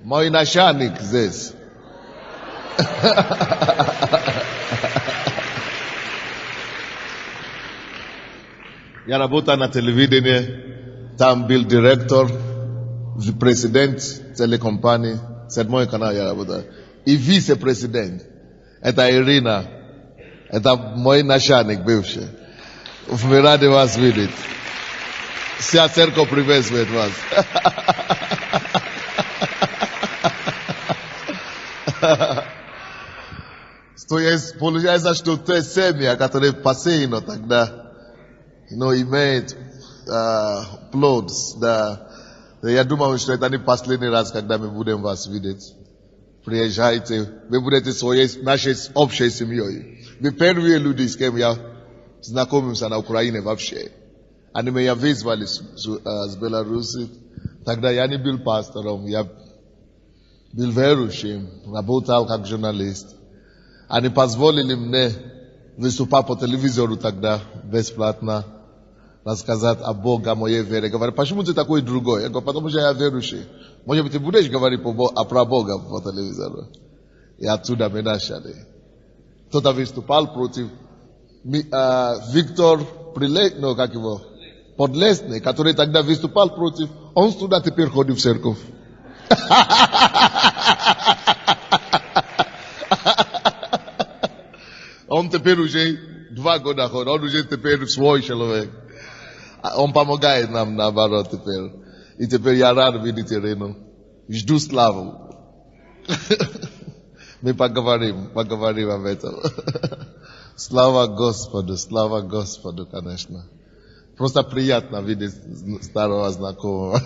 Мой начальник здесь. Я работаю на телевидении, там был директор, президент телекомпании, 7 канал я работаю. И вице-президент. Это Ирина. Это мой начальник бывший. Мы рады вас видеть. Вся церковь приветствует вас. То есть, получается, что те семьи, которые постоянно тогда, имеют плод, да. Я думаю, что это не последний раз, когда мы будем вас видеть. Приезжайте, вы будете своей, нашей общей семьей. Вы первые люди, с кем я знакомился на Украине вообще. Они меня вызвали с Беларуси. Тогда я не был пастором, я был верующим, работал как журналист. Они позволили мне выступать по телевизору тогда бесплатно, рассказать о Боге, о моей вере. Говорят, почему ты такой другой? Я говорю, потому что я верующий. Может быть, ты будешь говорить про Бога по телевизору? И оттуда мы начали. Кто-то выступал против Виктор Подлесный, который тогда выступал против, он туда теперь ходит в церковь. Он теперь уже 2 года ходит, он уже теперь свой человек. Он помогает нам наоборот теперь. И теперь я рад видеть Ирину. Жду славу. Мы поговорим об этом. Слава Господу, конечно. Просто приятно видеть старого знакомого.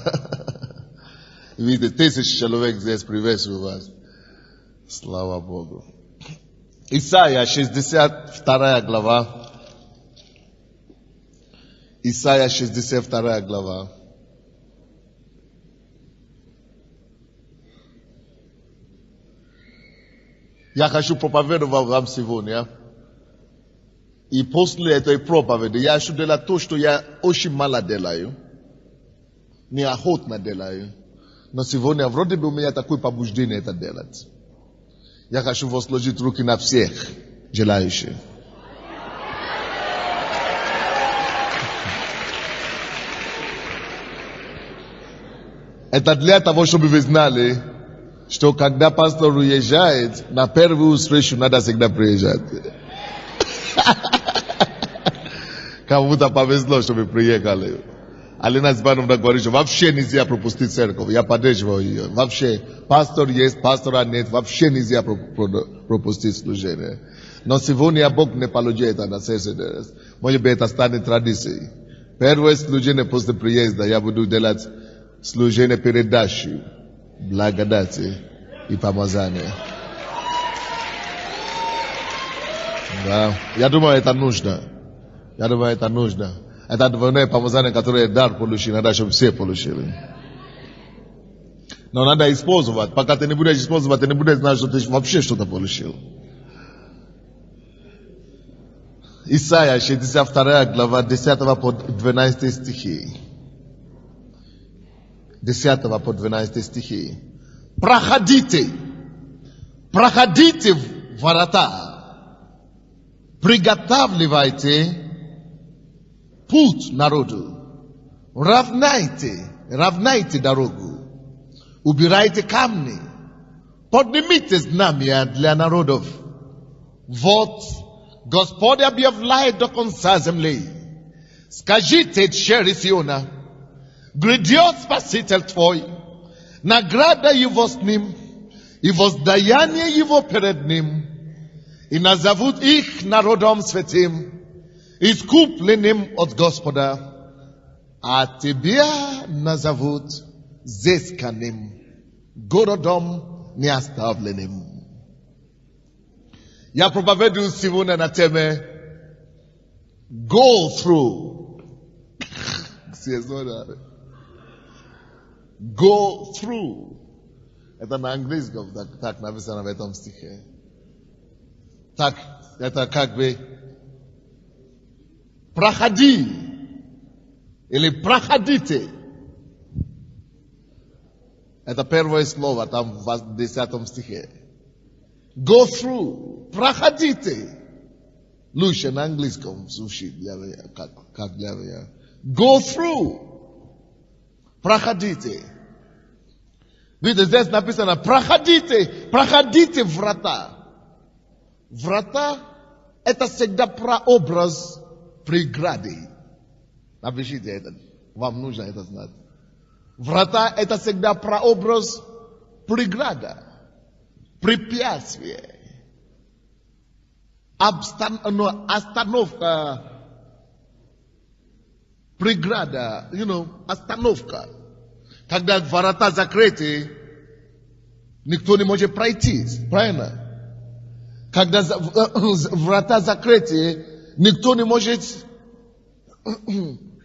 Видите, 1000 человек здесь приветствуют вас. Слава Богу. Исайя 62 глава. Исайя 62 глава. Я хочу проповедовать вам сегодня. И после этой проповеди я хочу делать то, что я очень мало делаю. Неохотно делаю. Но сегодня вроде бы у меня такое побуждение это делать. Я хочу возложить руки на всех желающих. Это для того, чтобы вы знали, что когда пастор уезжает, на первую встречу надо всегда приезжать. Кому-то повезло, что вы приехали. Алина Збановна говорит, что вообще нельзя пропустить церковь. Я поддерживаю ее. Вообще, пастор есть, пастора нет. Вообще нельзя пропустить служение. Но сегодня Бог не положил это на сердце. Может быть, это станет традицией. Первое служение после приезда я буду делать служение передачи, благодати и помазания. Да. Я думаю, это нужно. Это двойное помазание, которое дар получил, надо, чтобы все получили. Но надо использовать. Пока ты не будешь использовать, ты не будешь знать, что ты вообще что-то получил. Исайя 62 глава 10 по 12 стихи. 10 по 12 стихи. Проходите в ворота, приготавливайте путь народу, равняйте дорогу, убирайте камни, поднимите знамя для народов. Вот Господь объявляет до конца земли. Скажите дщери Сиона, грядет Спаситель твой, награда его с ним, и воздаяние его перед ним, и назовут их народом святым, искупленным от Господа, а тебя назовут взысканным, городом неоставленным. Я проповедую сегодня на теме Go through. Go through. Это на английском так написано в этом стихе. Так, это как бы проходи или проходите. Это первое слово там в 10 стихе. Go through. Проходите. Лучше на английском слушай, как для меня. Go through. Проходите. Видите, здесь написано, проходите врата. Врата – это всегда прообраз преграды. Напишите это, вам нужно это знать. Врата – это всегда прообраз преграда, препятствие, остановка, преграда, остановка. Когда врата закрыты, никто не может пройти, правильно? Когда врата закрыты, никто не может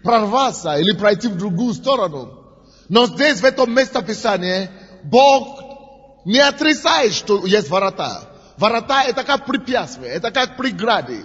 прорваться или пройти в другую сторону. Но здесь, в этом месте Писания, Бог не отрицает, что есть врата. Врата – это как препятствие, это как преграды.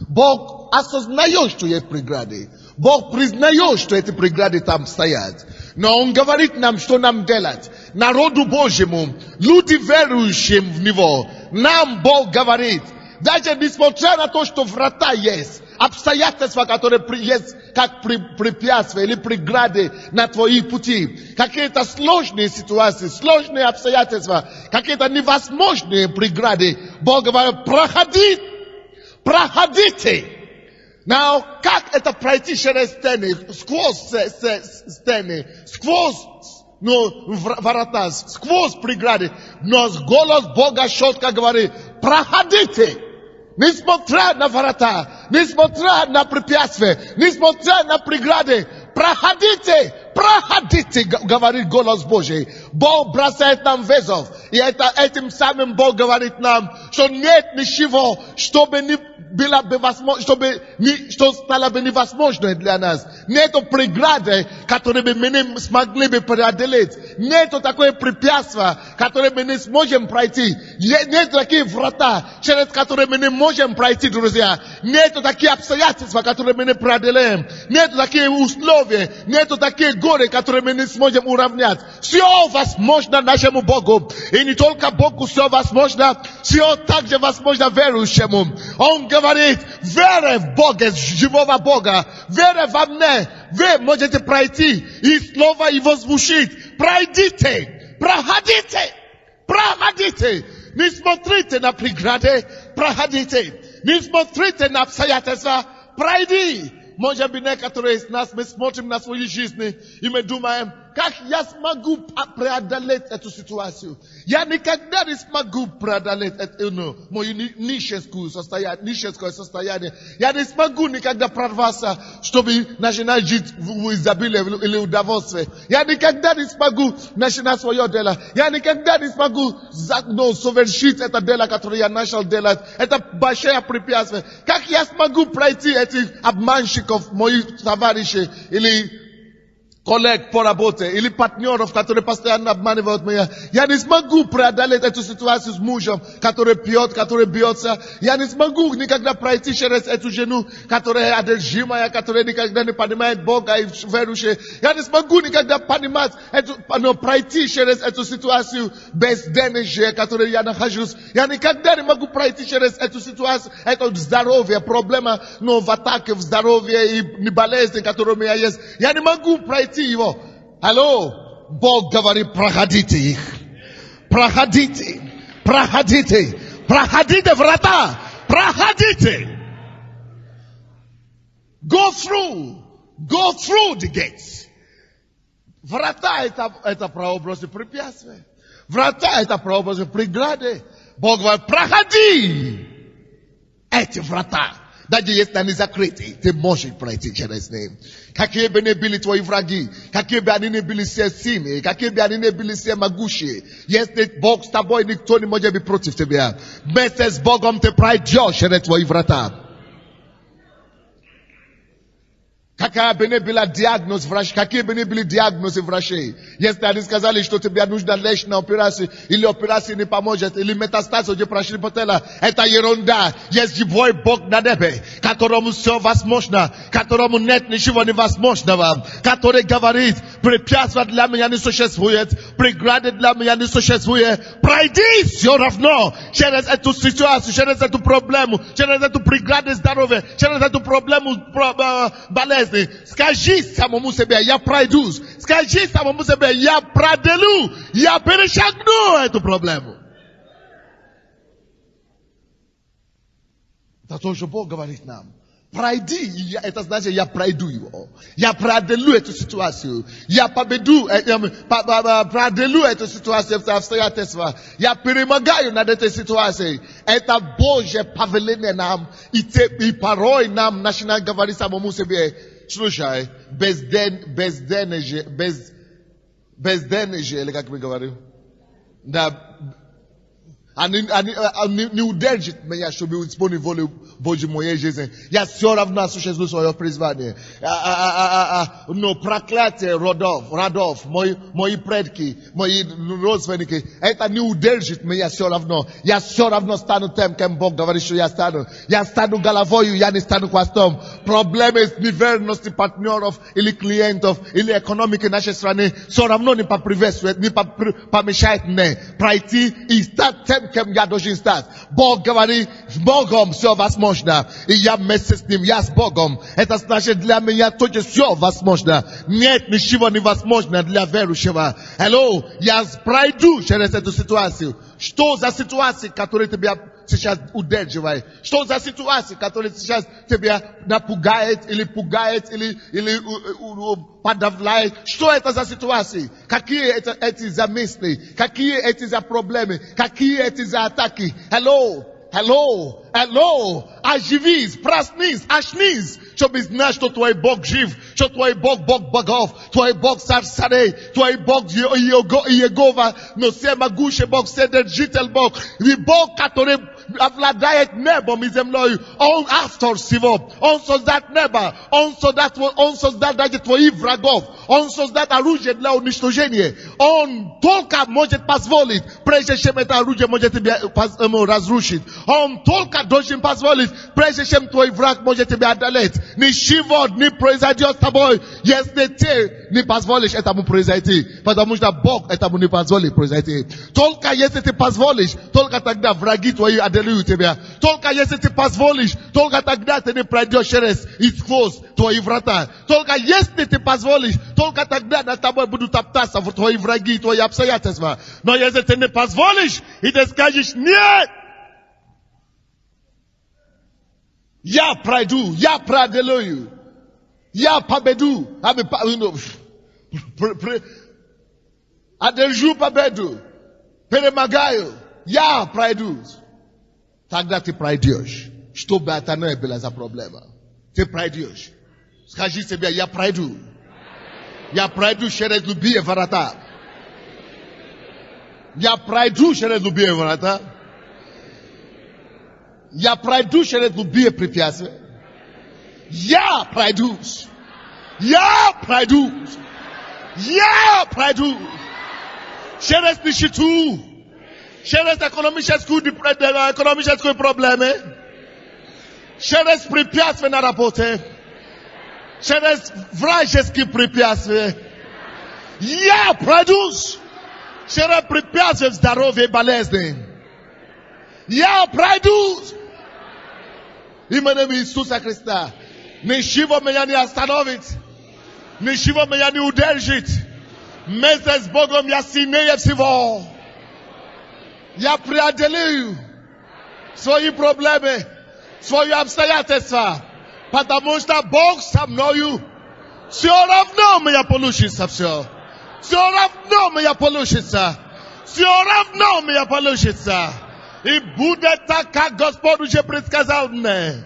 Бог осознает, что есть преграды. Бог признает, что эти преграды там стоят. Но Он говорит нам, что нам делать. Народу Божьему, люди верующим в Него, нам Бог говорит, даже несмотря на то, что врата есть, обстоятельства, которые есть как препятствия или преграды на твои пути, какие-то сложные ситуации, сложные обстоятельства, какие-то невозможные преграды, Бог говорит, проходите. Now, как это пройти через стены, сквозь стены, сквозь врата, сквозь преграды, но голос Бога четко говорит, проходите. Несмотря на врата, несмотря на препятствия, несмотря на преграды, проходите, говорит голос Божий. Бог бросает нам вызов. И этим самым Бог говорит нам, что нет ничего, чтобы не было бы возможно, что стало бы невозможно для нас. Нету преграды, которые бы мы не смогли бы преодолеть. Нету такое препятствия, которые мы не сможем пройти. Нет такие врата, через которые мы не можем пройти, друзья. Нету такие обстоятельства, которые мы не преодолеем. Нету такие условия, нету такие горы, которые мы не сможем уравнять. Все возможно нашему Богу. И не только Богу все возможно, все также возможно верующему. Он говорит, веря в Бога, живого Бога, веря во мне, вы можете пройти и слово его звучит. Пройдите, проходите. Не смотрите на преграды, проходите. Не смотрите на обстоятельства, пройди. Может быть, некоторые из нас, мы смотрим на свои жизни, и мы думаем, как я смогу преодолеть эту ситуацию. Я никогда не смогу преодолеть мое нищенское состояние. Я не смогу никогда прорваться, чтобы начинать жить в изобилии или удовольствии. Я никогда не смогу начинать свое дело. Я никогда не смогу совершить это дело, которое я начал делать. Это большое препятствие. Как я смогу пройти этих обманщиков, моих товарищей, или коллег по работе, или партнеров, которые постоянно обманывают меня. Я не смогу преодолеть эту ситуацию с мужем, который пьет, который бьется. Я не смогу никогда пройти через эту жену, которая одержимая, которая никогда не понимает Бога и верующая. Я не смогу никогда пройти через эту ситуацию безденежья, в которой я нахожусь. Я никогда не могу пройти через эту ситуацию, это здоровье, проблема, в атаке в здоровье и болезни, которые у меня есть. Я не могу пройти его. Алло, Бог говорит, проходите их. Проходите врата. Проходите. Go through the gates. Врата это прообразы препятствия. Врата это прообразы преграды. Бог говорит, проходи эти врата. Даже если они закрыты, ты можешь пройти через них. Какие бы ни были твои враги, какие бы они ни были все сильные, какие бы они ни были все могущие, если Бог с тобой, никто не может быть против тебя. Вместе с Богом ты пройдешь через твои врата. Какая бы ни была диагноз врача, какие бы ни были диагнозы врачей. Если они сказали, что тебе нужно лечь на операцию, или операция не поможет, или метастаз уже прошли по телу, это ерунда. Есть живой Бог на небе, которому все возможно, которому нет ничего невозможного, который говорит, препятствия для меня не существует, преграды для меня не существует. Пройди все равно через эту ситуацию, через эту проблему, через эту преграду здоровья, через эту проблему болезни. Скажи самому себе, я пройду. Скажи самому себе, я преодолю, я перешагну эту проблему. Это то, что Бог говорит нам. Пройди, это значит, я пройду его. Я преодолю эту ситуацию. Я победу, преодолю эту ситуацию, это обстоятельства. Я перемогаю над этой ситуацией. Это Божье повеление нам. И порой нам начинает говорить самому себе, слушай, безденежье, или как мы говорим, да, не удержит меня, чтобы исполнить волю Божью в моей жизни. Я все равно осуществлю свое призвание. Но проклятие родов, мои предки, мои родственники, это не удержит меня все равно. Я все равно стану тем, кем Бог говорит, что я стану. Я стану головою, я не стану хвостом. Проблемы с неверностью партнеров или клиентов, или экономики нашей страны все равно не поприветствует, не помешает мне пройти и стать тем, кем я должен стать. Бог говорит, с Богом все возможно. И я вместе с Ним, я с Богом. Это значит, для меня тоже все возможно. Нет ничего невозможно для верующего. Hello, я пройду через эту ситуацию. Что за ситуация, которая тебя сейчас удерживает? Что за ситуация, которая сейчас тебя напугает, или пугает, или подавляет? Что это за ситуации? Какие эти за мысли? Какие эти за проблемы? Какие эти за атаки? Hello. Оживись, проснись, очнись, чтобы знать, что твой Бог жив, что твой Бог богов, твой Бог царь царей, твой Бог Иегова, но всемогущий Бог, вседержитель Бог, и Бог, который обладает небом и землей. Он автор всего. Он создал небо. Он создал даже твоих врагов. Он создал оружие для уничтожения. Он только может позволить, прежде чем это оружие может тебя разрушить. Он только должен позволить, прежде чем твой враг может тебя одолеть. Ничего не произойдет с тобой, если ты не позволишь этому произойти. Потому что Бог этому не позволит произойти. Только если ты позволишь, только тогда враги твои одолеют тебя. Только если ты позволишь, только тогда ты не пройдешь через и сквозь твои врата. Только если ты позволишь, только тогда над тобой будут топтаться твои враги, твои обстоятельства. Но если ты не позволишь, и ты скажешь нет, я пройду, я преодолею, я победу, одержу победу, перемогаю, я пройду. Тогда ты пройдешь, что бы это ни было за проблема. Ты пройдешь. Скажи себе, я пройду. Я пройду через любые врата. Я пройду через любые врата. Я пройду через любые препятствия. Я пройду. Я пройду. Я пройду. Через нищету. Через экономические проблемы. Через препятствия на работе. Через вражеские препятствия. Я пройду. Через препятствия в здоровье и болезни. Я пройду. Именем Иисуса Христа. Ничего меня не остановит. Ничего меня не удержит. Вместе с Богом я сильнее всего. Я преодолею свои проблемы, свои обстоятельства. Потому что Бог со мною. Все равно у меня получится все. Все равно у меня получится. Все равно у меня получится. И будет так, как Господь уже предсказал мне.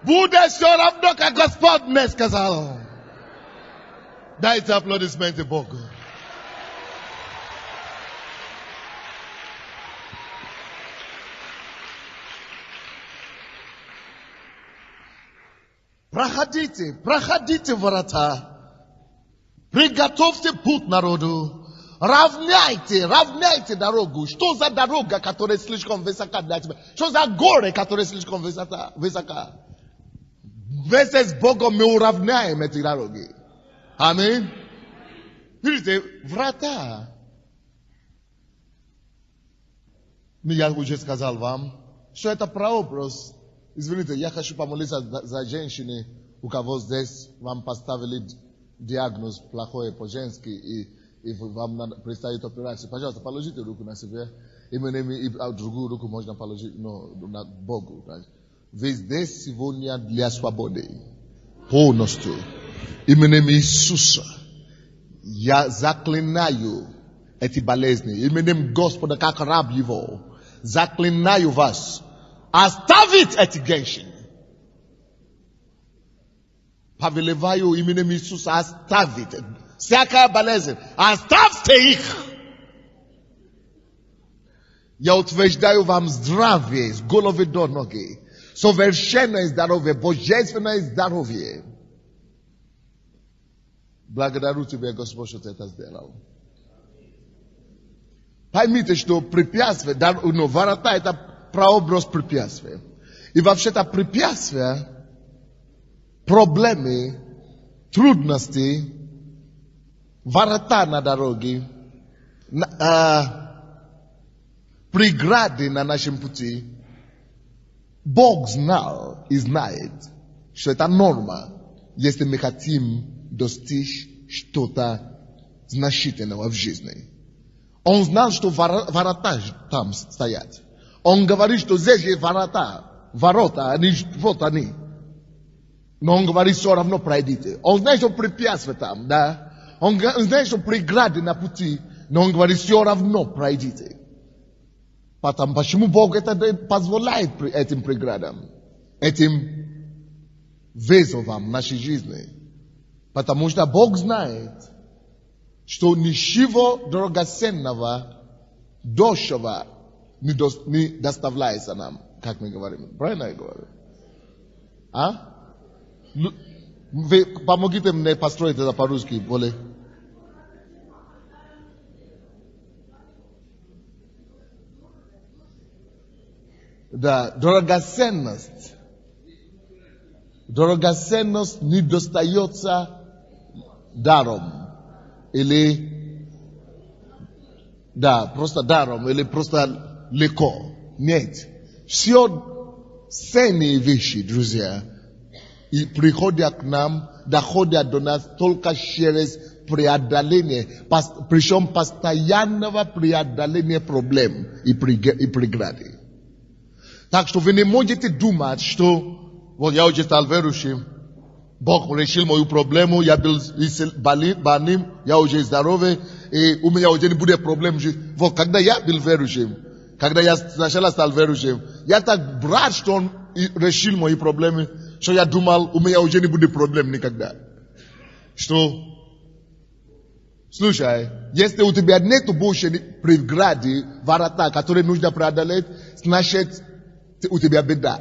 Будет все равно, как Господь мне сказал. Дайте аплодисменты Богу. проходите ворота. Приготовьте путь народу. Равняйте дорогу. Что за дорога, которая слишком высока для тебя? Что за горы, которые слишком высока? Вместе с Богом мы уравняем эти дороги. Аминь. Видите, врата. Я уже сказал вам, что это прообраз. Извините, я хочу помолиться за женщины, у кого здесь вам поставили диагноз плохой по-женски, и вам надо представить операцию. Пожалуйста, положите руку на себя. И другую руку можно положить на Богу. Вы здесь сегодня для свободы. Полностью. Именем Иисуса. Я заклинаю эти болезни. Именем Господа, как раб Его. Заклинаю вас. Оставить эти женщины. Повелеваю именем Иисуса оставить. Всякая болезнь. Оставьте их. Я утверждаю вам здравие с головы до ноги. Совершенное здоровье, божественное здоровье. Благодарю Тебя, Господь, что Ты это сделал. Поймите, что препятствие, ворота это прообраз препятствия. И вообще-то препятствия, проблемы, трудности, ворота на дороге, преграды на нашем пути, Бог знал и знает, что это норма, если мы хотим достичь что-то значительного в жизни. Он знал, что ворота там стоят. Он говорит, что здесь есть ворота, вот они. Но он говорит, все равно пройдите. Он знает, что препятствия там, да. Он знает, что преграды на пути, но он говорит, все равно пройдите. Почему Бог это позволяет этим преградам, этим вызовам в нашей жизни? Потому что Бог знает, что ничего драгоценного, дешевого не доставляется нам, как мы говорим. Правильно я говорю? Вы помогите мне построить это по-русски, более. Да, драгоценность. Драгоценность не достается даром. Или, да, просто даром, или просто легко. Нет. Все ценные вещи, друзья, и приходят к нам, доходят до нас только через преодоление, причем постоянного преодоления проблем и преграды. Так что вы не можете думать, что вот я уже стал верующим, Бог решил мою проблему, я был больным, я уже здоровый, и у меня уже не будет проблем. Вот когда я был верующим, когда я сначала стал верующим, я так брат, что он решил мои проблемы, что я думал, у меня уже не будет проблем никогда. Что, слушай, если у тебя нет больше преграды, ворота, которые нужно преодолеть, значит, у тебя беда.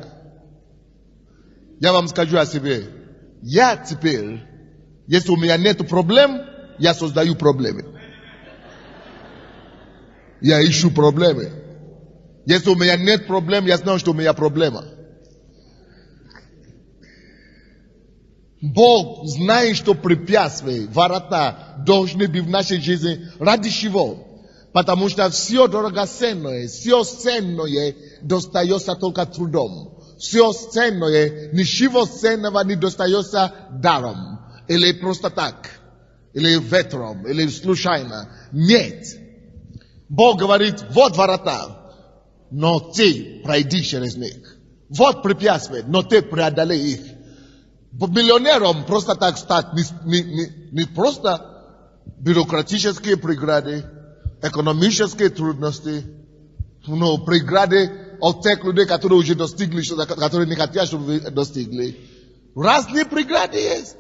Я вам скажу о себе. Я теперь, если у меня нет проблем, я создаю проблемы. Я ищу проблемы. Если у меня нет проблем, я знаю, что у меня проблема. Бог знает, что препятствия, ворота должны быть в нашей жизни. Ради чего? Потому что все драгоценное, все ценное достается только трудом. Все ценное, ничего ценного не достается даром. Или просто так. Или ветром, или случайно. Нет. Бог говорит, вот ворота, но ты пройди через них. Вот препятствия, но ты преодолей их. Миллионером просто так стать, не просто бюрократические преграды, экономические трудности, но преграды от тех людей, которые уже достигли, которые не хотят, чтобы вы достигли. Разные преграды есть.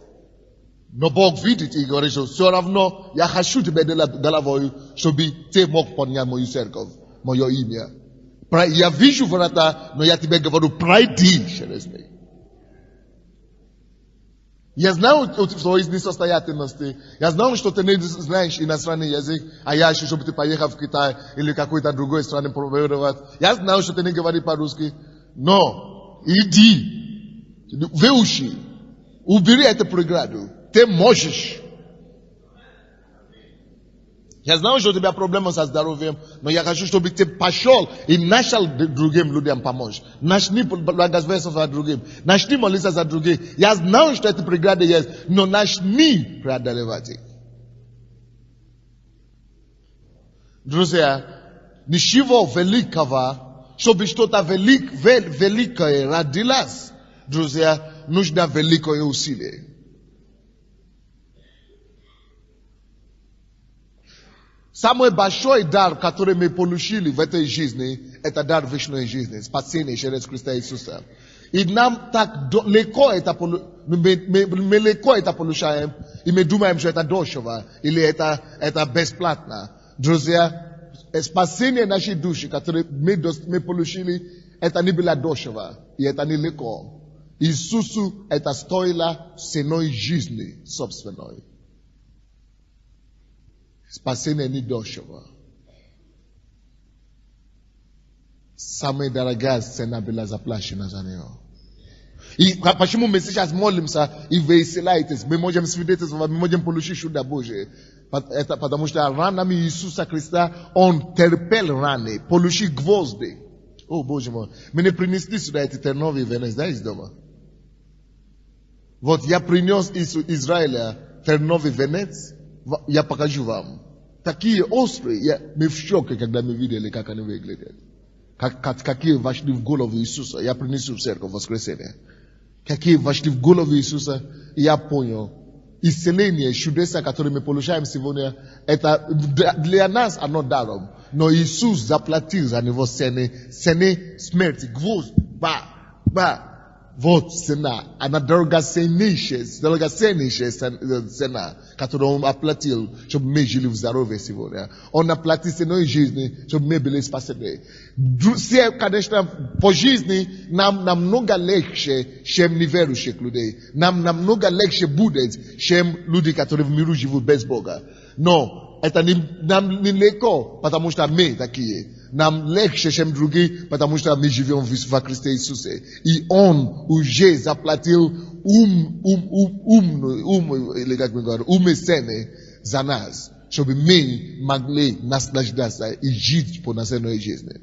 Но Бог видит и говорит, что все равно я хочу тебе головой, чтобы ты мог поднять мою церковь, мое имя. Я вижу врата, но я тебе говорю, пройди через них. Я знаю, что из несостоятельности. Я знаю, что ты не знаешь иностранный язык, а я ищу, чтобы ты поехал в Китай или какой-то другой стране проповедовать. Я знаю, что ты не говоришь по-русски. Но иди, выучи, убери эту преграду. Ты можешь. Я знаю, что у тебя проблемы со здоровьем, но я хочу, чтобы ты пошел и начал другим людям помочь. Начни благословиться за другим. Начни молиться за других. Я знаю, что эти преграды есть, но начни преодолевать их. Друзья, ничего великого, чтобы что-то великое родилось, друзья, нужно великое усилие. Самый большой дар, который мы получили в этой жизни, это дар вечной жизни, спасение через Христа Иисуса. И нам так легко это, мы легко это получаем, и мы думаем, что это дешево, или это бесплатно. Друзья, спасение нашей души, которое мы получили, это не было дешево, и это не легко. Иисусу это стоило ценой жизни собственной. Спасение не дешево. Самая дорогая цена была заплачена за него. И почему мы сейчас молимся и веселаетесь? Мы можем свидетельствовать, мы можем получить чудо Божие. Это потому что ранами Иисуса Христа, Он терпел раны, получил гвозди. О, Боже мой. Мы не принесли сюда эти терновый венец, да, из дома? Вот я принес из Израиля терновый венец. Я покажу вам. Такие острые. Мы в шоке, когда мы видели, как они выглядят. Какие вошли в голову Иисуса. Я принесу в церковь в воскресенье. Какие вошли в голову Иисуса. И я понял. Исцеление, чудеса, которые мы получаем сегодня, это для нас оно даром. Но Иисус заплатил за него цены смерти. Гвоздь. Вот цена, она драгоценнейшая цена, которую Он оплатил, чтобы мы жили в здоровье сегодня. Он оплатил ценой жизни, чтобы мы были спасены. Все, конечно, по жизни нам намного легче, чем неверующих людей. Нам намного легче будет, чем люди, которые в миру живут без Бога. Но это нам не легко, потому что мы такие. Нам легче, чем другие, потому что мы живем во Христе Иисусе. И Он уже заплатил или как мы говорим, цены за нас, чтобы мы могли наслаждаться и жить полноценной жизнью.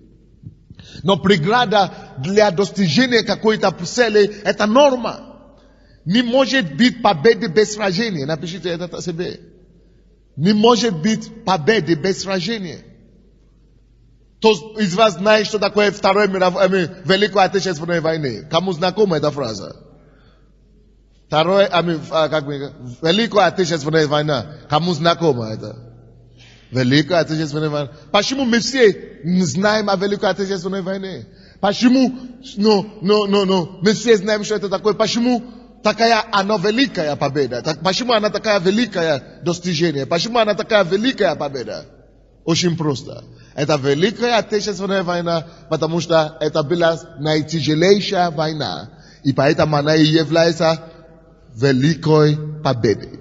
Но преграда для достижения какой-то цели – это норма. Не может быть победы без сражения. Напишите это себе. Не может быть победы без сражения. Кто из вас знает, что такое Второй Великой Отечественной войны? Кому знакома эта фраза? Великая Отечественная война. Кому знакома это? Великая Отечественная война. Почему мы все знаем о Великой Отечественной войне? Почему? Мы все знаем, что это такое. Почему такая она великая победа? Почему она такая великая достижение? Почему она такая великая победа? Очень просто. Это Великая Отечественная война, потому что это была наитяжелейшая война. И поэтому она и является великой победой.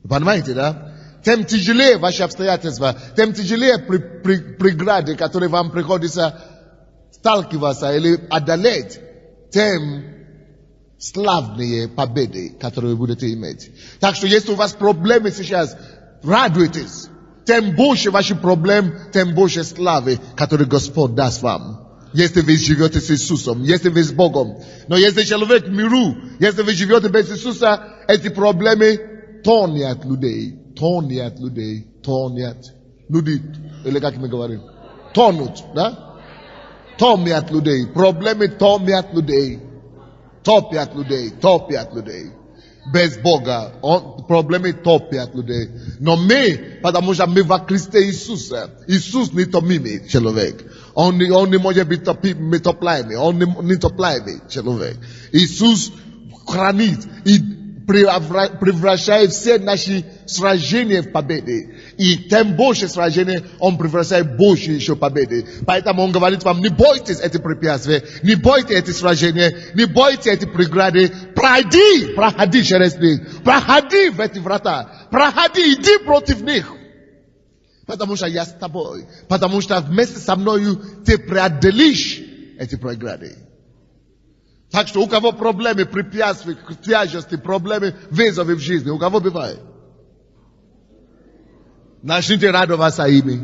Понимаете, да? Тем тяжелее ваши обстоятельства, тем тяжелее преграды, которые вам приходится сталкиваться или одолеть, тем славные победы, которые вы будете иметь. Так что если у вас проблемы сейчас, радуйтесь. Тем больше ваших проблем, тем больше славы, которую Господь даст вам. Если вы живете с Иисусом, если вы с Богом. Но если человек в миру, если вы живете без Иисуса, эти проблемы тонят людей. Люди, или как мы говорим, тонут, да? Томят людей. Проблемы томят людей. Топят людей. Без Бога. Проблемы топят людей. Но мы, потому что мы во Христе Иисуса. Иисус не томимый человек. Он не может быть топляемый. Он не топляемый человек. Иисус хранит и превращает все наши сражения в победы. И тем больше сражений он превращает больше еще победы. Поэтому он говорит вам, не бойтесь этих препятствий, не бойтесь эти сражения, не бойтесь эти преграды. Проходи через них, проходи в эти врата, проходи, иди против них. Потому что я с тобой, потому что вместе со мною ты преодолишь эти преграды. Так что у кого проблемы, препятствия, тяжести, проблемы, вызовы в жизни, у кого бывает? Начните радоваться ими.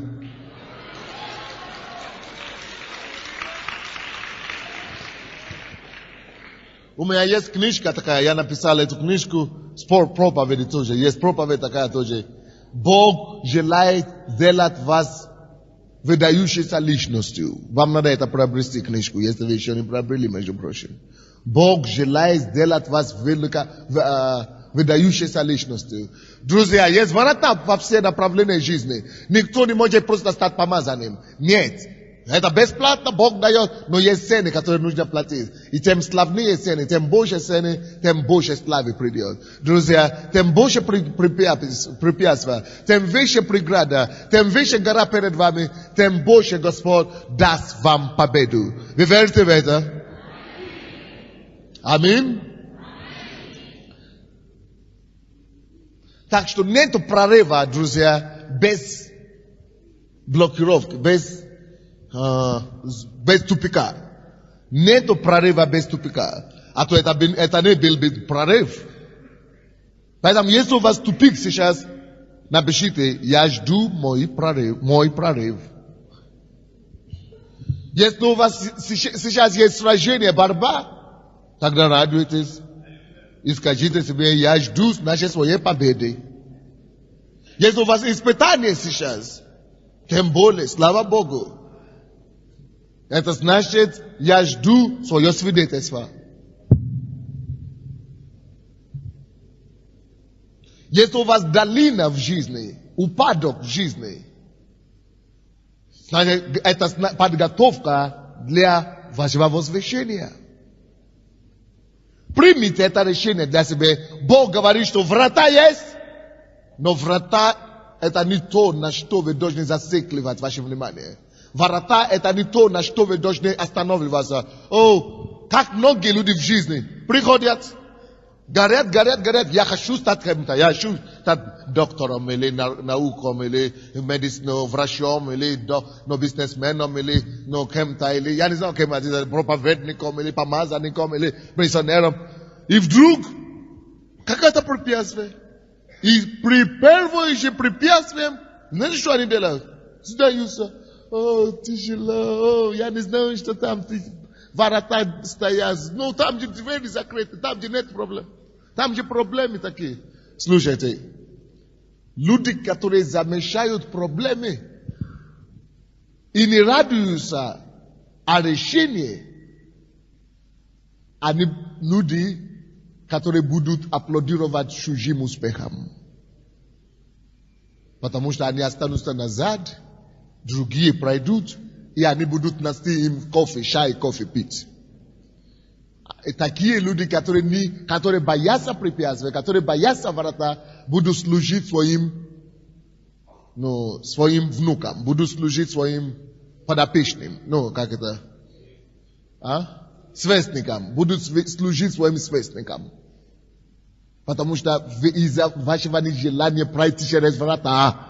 У меня есть книжка такая, я написал эту книжку, спор проповеди тоже, есть проповедь такая тоже. Бог желает сделать вас выдающейся личностью. Вам надо это приобрести книжку, если вы еще не приобрели, между прочим. Бог желает сделать вас выдающейся личностью. Друзья, есть врата во все направления жизни. Никто не может просто стать помазанным. Нет. Это бесплатно Бог дает, но есть цены, которые нужно платить. И тем славнее цены, тем больше цены, тем больше славы придет. Друзья, тем больше препятствия, тем выше преграда, тем выше гора перед вами, тем больше Господь даст вам победу. Вы верите в это? Аминь. Так что нету прорыва, друзья, без блокировки, без тупика. Нету прорыва без тупика. А то это не был бы прорыв. Поэтому если у вас тупик сейчас, напишите, я жду мой прорыв. Если у вас сейчас есть сражение, борьба, тогда радуйтесь и скажите себе, я жду своей победы. Если у вас испытание сейчас, тем более, слава Богу. Это значит, я жду свое свидетельство. Если у вас долина в жизни, упадок в жизни, значит, это подготовка для вашего возвращения. Примите это решение для себя. Бог говорит, что врата есть, но врата это не то, на что вы должны зацикливать ваше внимание. Врата это не то, на что вы должны останавливаться. Как многие люди в жизни приходят, горят. Я хочу стать кем-то. Я хочу стать доктором, или науком, или медицином, врачом, или бизнесменом, или кем-то, или я не знаю кем, проповедником, или помазанником, или миссионером. И вдруг какое-то препятствие. И при первом же препятствии, знаете, что они делают? Сдаются. Тяжело, я не знаю, что там ворота стоят. Там же двери закрыты, там же нет проблем. Там же проблемы такие. Слушайте, люди, которые замешают проблемы и не радуются о решении, они люди, которые будут аплодировать чужим успехам. Потому что они останутся назад, другие пройдут, и они будут нести им кофе пить. И такие люди, которые боятся препятствия, которые боятся врата, будут служить своим внукам, будут служить своим подопечным. Сверстникам. Будут служить своим сверстникам. Потому что из-за вашего нежелания пройти через врата,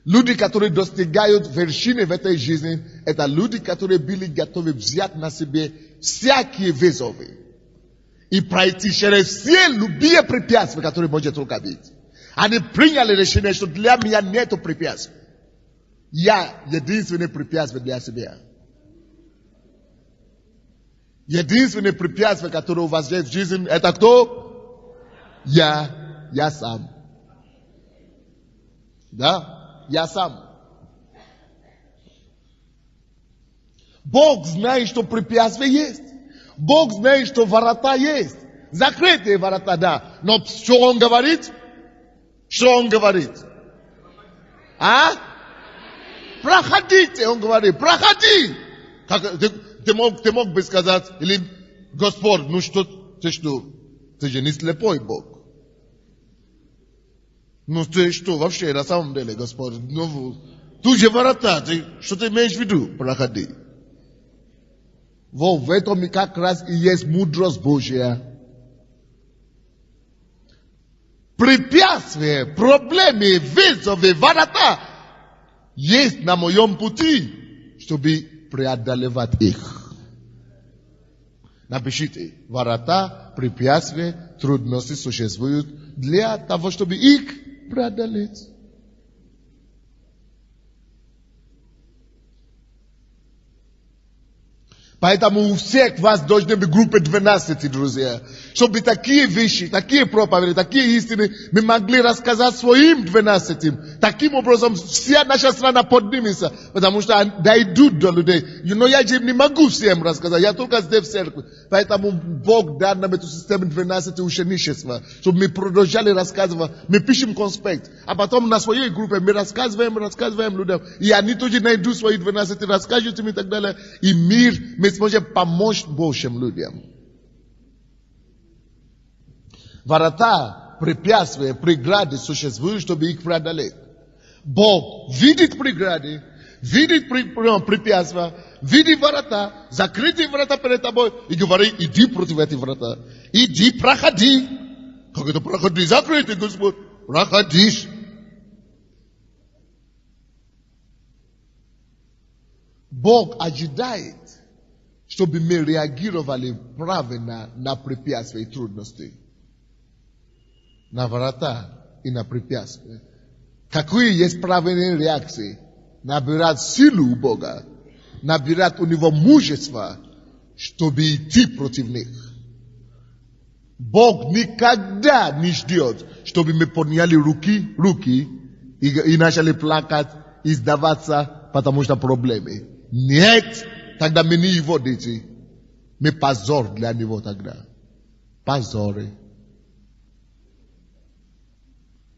люди, которые достигают вершины в этой жизни, это люди, которые были готовы взять на себе всякие вызовы и пройти через все любые препятствия, которые может только быть. Они приняли решение, что для меня нету препятствий. Я единственное препятствие для себя. Единственное препятствие, которое у вас есть в жизни, это кто? Я сам. Да? Я сам. Бог знает, что препятствия есть. Бог знает, что ворота есть. Закрытые ворота, да. Но что Он говорит? Что Он говорит? Проходите, Он говорит, проходи. Ты мог бы сказать, или Господь, что ты же не слепой Бог. Ну ты что, вообще, на самом деле, Господь, ну, тут же ворота, что ты имеешь в виду? Проходи. В этом как раз и есть мудрость Божья. Препятствия, проблемы, вызовы, ворота есть на моем пути, чтобы преодолевать их. Напишите, ворота, препятствия, трудности существуют для того, чтобы их преодолеть. Поэтому у всех вас должны быть группы 12, друзья. Чтобы такие вещи, такие проповеди, такие истины мы могли рассказать своим 12. Таким образом, вся наша страна поднимется. Потому что дойдут до людей. Я же не могу всем рассказать. Я только здесь в церкви. Поэтому Бог дал нам эту систему 12 ученичества. Чтобы мы продолжали рассказывать. Мы пишем конспект. А потом на своей группе мы рассказываем людям. И они тоже найдут свои 12, расскажут им и так далее. И мир, мы сможем помочь Божьим людям. Ворота, препятствия, преграды существуют, чтобы их преодолеть. Бог видит преграды, видит препятствия, видит ворота, закрытые ворота перед тобой и говорит, иди против этих ворота. Иди, проходи. Как это проходи? Закрытый, Господь. Проходишь. Бог ожидает, чтобы мы реагировали правильно на препятствия и трудности. На ворота и на препятствия. Какие есть правильные реакции? Набирать силу у Бога. Набирать у Него мужество, чтобы идти против них. Бог никогда не ждет, чтобы мы подняли руки и начали плакать и сдаваться, потому что проблемы. Нет, тогда мы не его дети. Мы позор для него тогда. Позоры.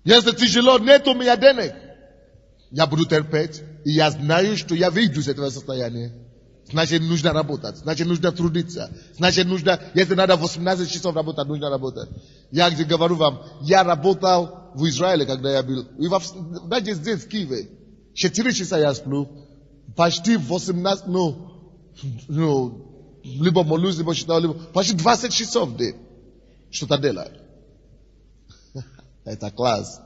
Если тяжело, нету у меня денег. Я буду терпеть. И я знаю, что я выйду из этого состояния. Значит, нужно работать. Значит, нужно трудиться. Значит, нужно, если надо 18 часов работать, нужно работать. Я говорю вам, я работал в Израиле, когда я был. И даже здесь, в Киеве. 4 часа я сплю. Почти 18, либо молюсь, либо читаю, либо почти 20 часов в день. Что-то делаю. Это класс.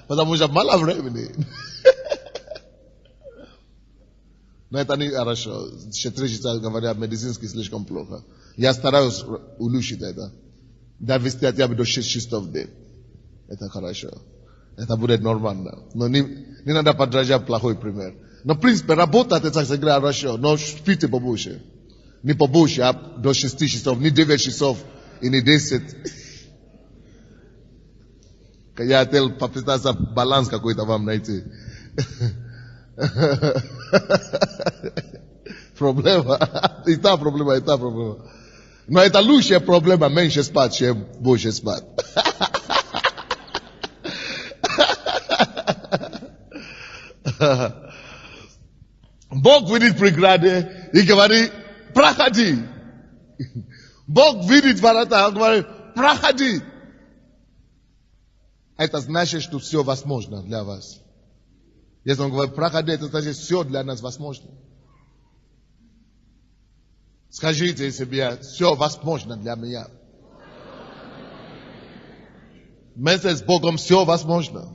Потому что мало времени. Но это не хорошо. 4 часа, говорят, медицински слишком плохо. Я стараюсь улучшить это. Довести хотя бы до 6 часов в день. Это хорошо. Это будет нормально. Но не надо подражать плохой пример. Но в принципе работать это всегда хорошо. Но спите побольше. Не побольше, а до 6 часов, не 9 часов и не 10. Я хотел попытаться баланс какой-то вам найти. Проблема. И та проблема. Но это лучшая проблема, меньше спать, чем больше спать. Бог видит преграды и говорит, проходи. Бог видит ворота, он говорит, проходи. Это значит, что все возможно для вас. Если он говорит, проходи, это значит, все для нас возможно. Скажите себе, все возможно для меня. Вместе с Богом все возможно.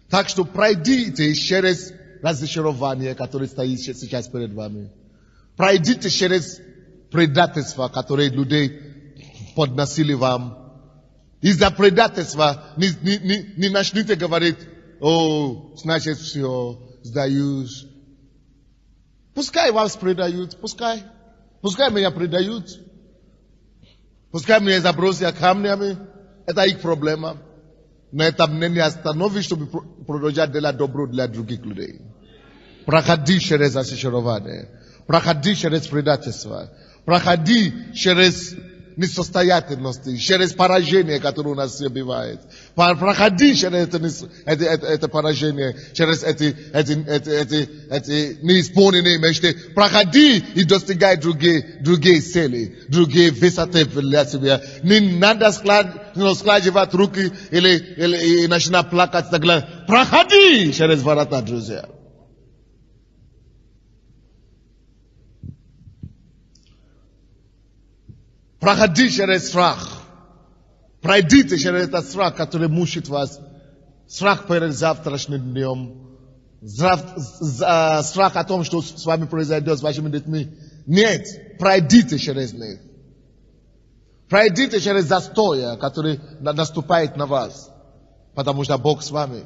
Так что пройдите через разочарование, которое стоит сейчас перед вами. Пройдите через предательство, которое людей подносили вам. Из-за предательства не начните говорить, значит все, сдаюсь. Пускай вас предают, пускай меня предают. Пускай меня забросят камнями. Это их проблема. Но это мне не остановит, чтобы продолжать делать добро для других людей. Проходи через разочарование. Проходи через предательство. Проходи через несостоятельности, через поражение, которое у нас все бывает. Проходи через это поражение, через эти неисполненные мечты. Проходи и достигай другие цели, другие высоты для себя. Не надо складывать руки или начинать плакать. Проходи через ворота, друзья. Проходи через страх. Пройдите через этот страх, который мучит вас. Страх перед завтрашним днем. Страх о том, что с вами произойдет, с вашими детьми. Нет, пройдите через них. Пройдите через застоя, который наступает на вас. Потому что Бог с вами.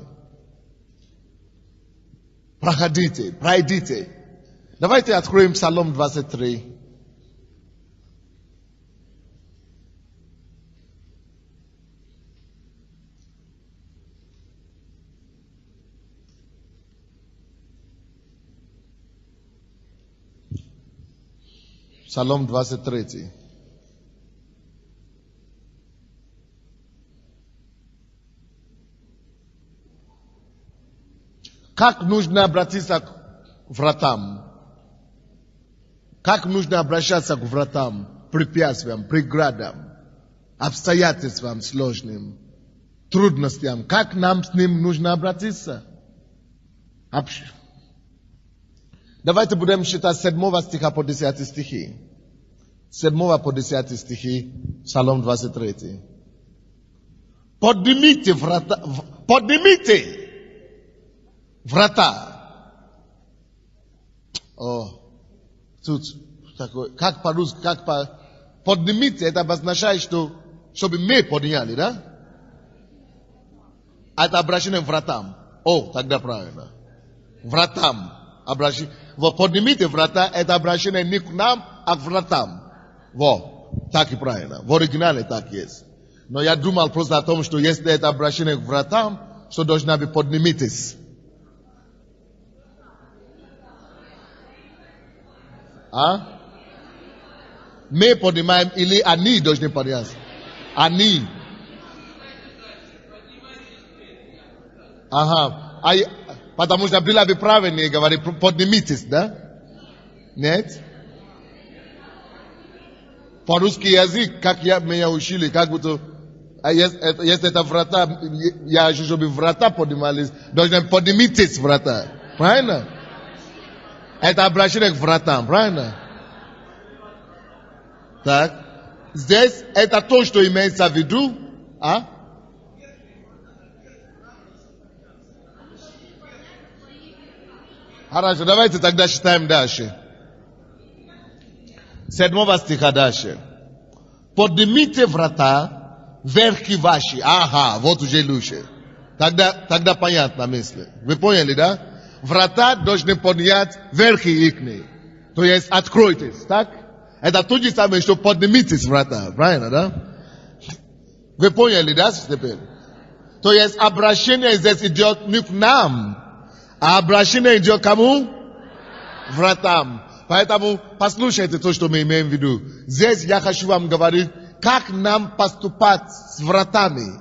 Проходите, пройдите. Давайте откроем Псалом 23. Псалом 23. Как нужно обратиться к вратам? Как нужно обращаться к вратам, препятствиям, преградам, обстоятельствам сложным, трудностям? Как нам с ним нужно обратиться? Давайте будем читать 7 стиха по 10 стихи. 7 по 10 стихи, Псалом 23. Поднимите врата, поднимите врата. Тут такой, как по-русски, поднимите, это обозначает, чтобы мы подняли, да? Это обращение к вратам. Тогда правильно. Вратам. Обращение. Поднимите врата, это обращение не к нам, а к вратам. Так и правильно. В оригинале так есть. Но я думал просто о том, что если это обращение к вратам, что должно быть поднимитесь. Мы поднимаем или они должны подняться? Они. Потому что было бы правильнее говорить, поднимитесь, да? Нет? По-русски язык, как меня учили, как будто, если это врата, я хочу, чтобы врата поднимались, должны поднимитесь врата. Правильно? Это обращение к вратам, правильно? Так. Здесь это то, что имеется в виду. Хорошо, давайте тогда читаем дальше. 7 стиха дальше. Поднимите врата, верхи ваши. Вот уже лучше. Тогда понятно мысли. Вы поняли, да? Врата должны поднять верхи ихние. То есть откройтесь, так? Это то же самое, что поднимитесь врата. Правильно, да? Вы поняли, да, теперь? То есть обращение здесь идет не к нам, а обращение идет к кому? Вратам. Поэтому послушайте то, что мы имеем в виду. Здесь я хочу вам говорить, как нам поступать с вратами,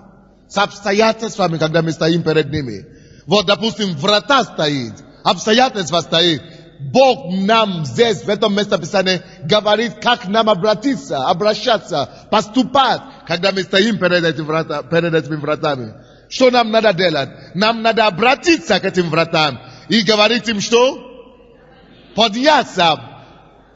с обстоятельствами, когда мы стоим перед ними. Допустим, врата стоит, обстоятельства стоит. Бог нам здесь, в этом местописании, говорит, как нам обращаться, поступать, когда мы стоим перед этими вратами. Что нам надо делать? Нам надо обратиться к этим вратам и говорить им, что? Подняться.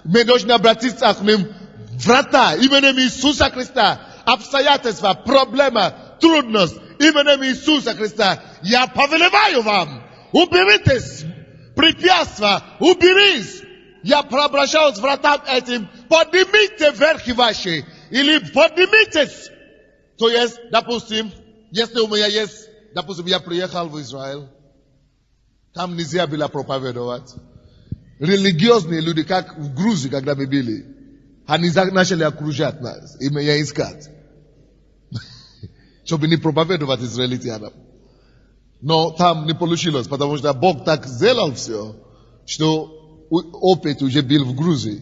Мы должны обратиться к ним врата именем Иисуса Христа. Обстоятельства, проблема, трудность именем Иисуса Христа. Я повелеваю вам, уберитесь, препятствия, уберись. Я обращаюсь к вратам этим. Поднимите верхи ваши. Или поднимитесь. То есть, допустим, если у меня есть, допустим, я приехал в Израиль, там нельзя было проповедовать. Религиозные люди, как в Грузии, когда мы были, они начали окружать нас и меня искать. Чтобы не проповедовать израильтянам. Но там не получилось, потому что Бог так сделал все, что опыт уже был в Грузии.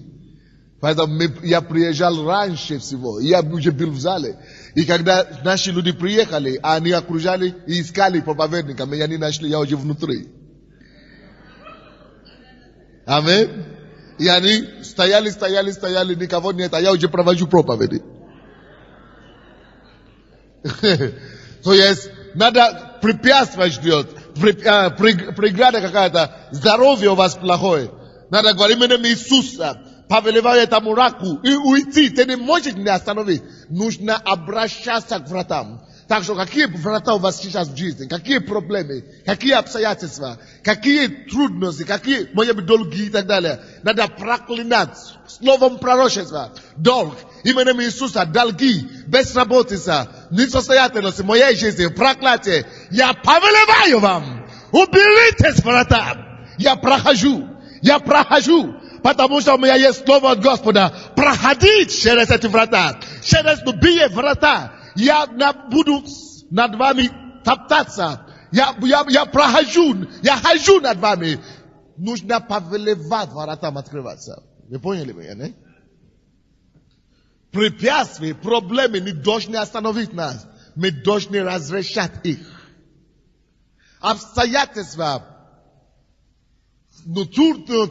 Поэтому я приезжал раньше всего, я уже был в зале. И когда наши люди приехали, они окружали и искали проповедника, меня не нашли, я уже внутри. Аминь. И они стояли, никого нет, а я уже провожу проповеди. То есть, надо препятствовать ждет, преграда какая-то, здоровье у вас плохое. Надо говорить именем Иисуса, повелевая этому раку и уйти. Ты не можешь меня остановить. Нужно обращаться к вратам. Так что какие врата у вас сейчас в жизни, какие проблемы, какие обстоятельства, какие трудности, какие, может быть, долги и так далее. Надо проклинать словом пророчества. Долг, именем Иисуса, долги, безработица, несостоятельность в моей жизни, проклятие. Я повелеваю вам, уберите с врата. Я прохожу. Потому что у меня есть слово от Господа. Проходить через эти врата. Через любые врата. Я буду над вами топтаться. Я прохожу. Я хожу над вами. Нужно повелевать воротам открываться. Вы поняли меня, не? Препятствия, проблемы не должны остановить нас. Мы должны разрешать их. Обстоятельства,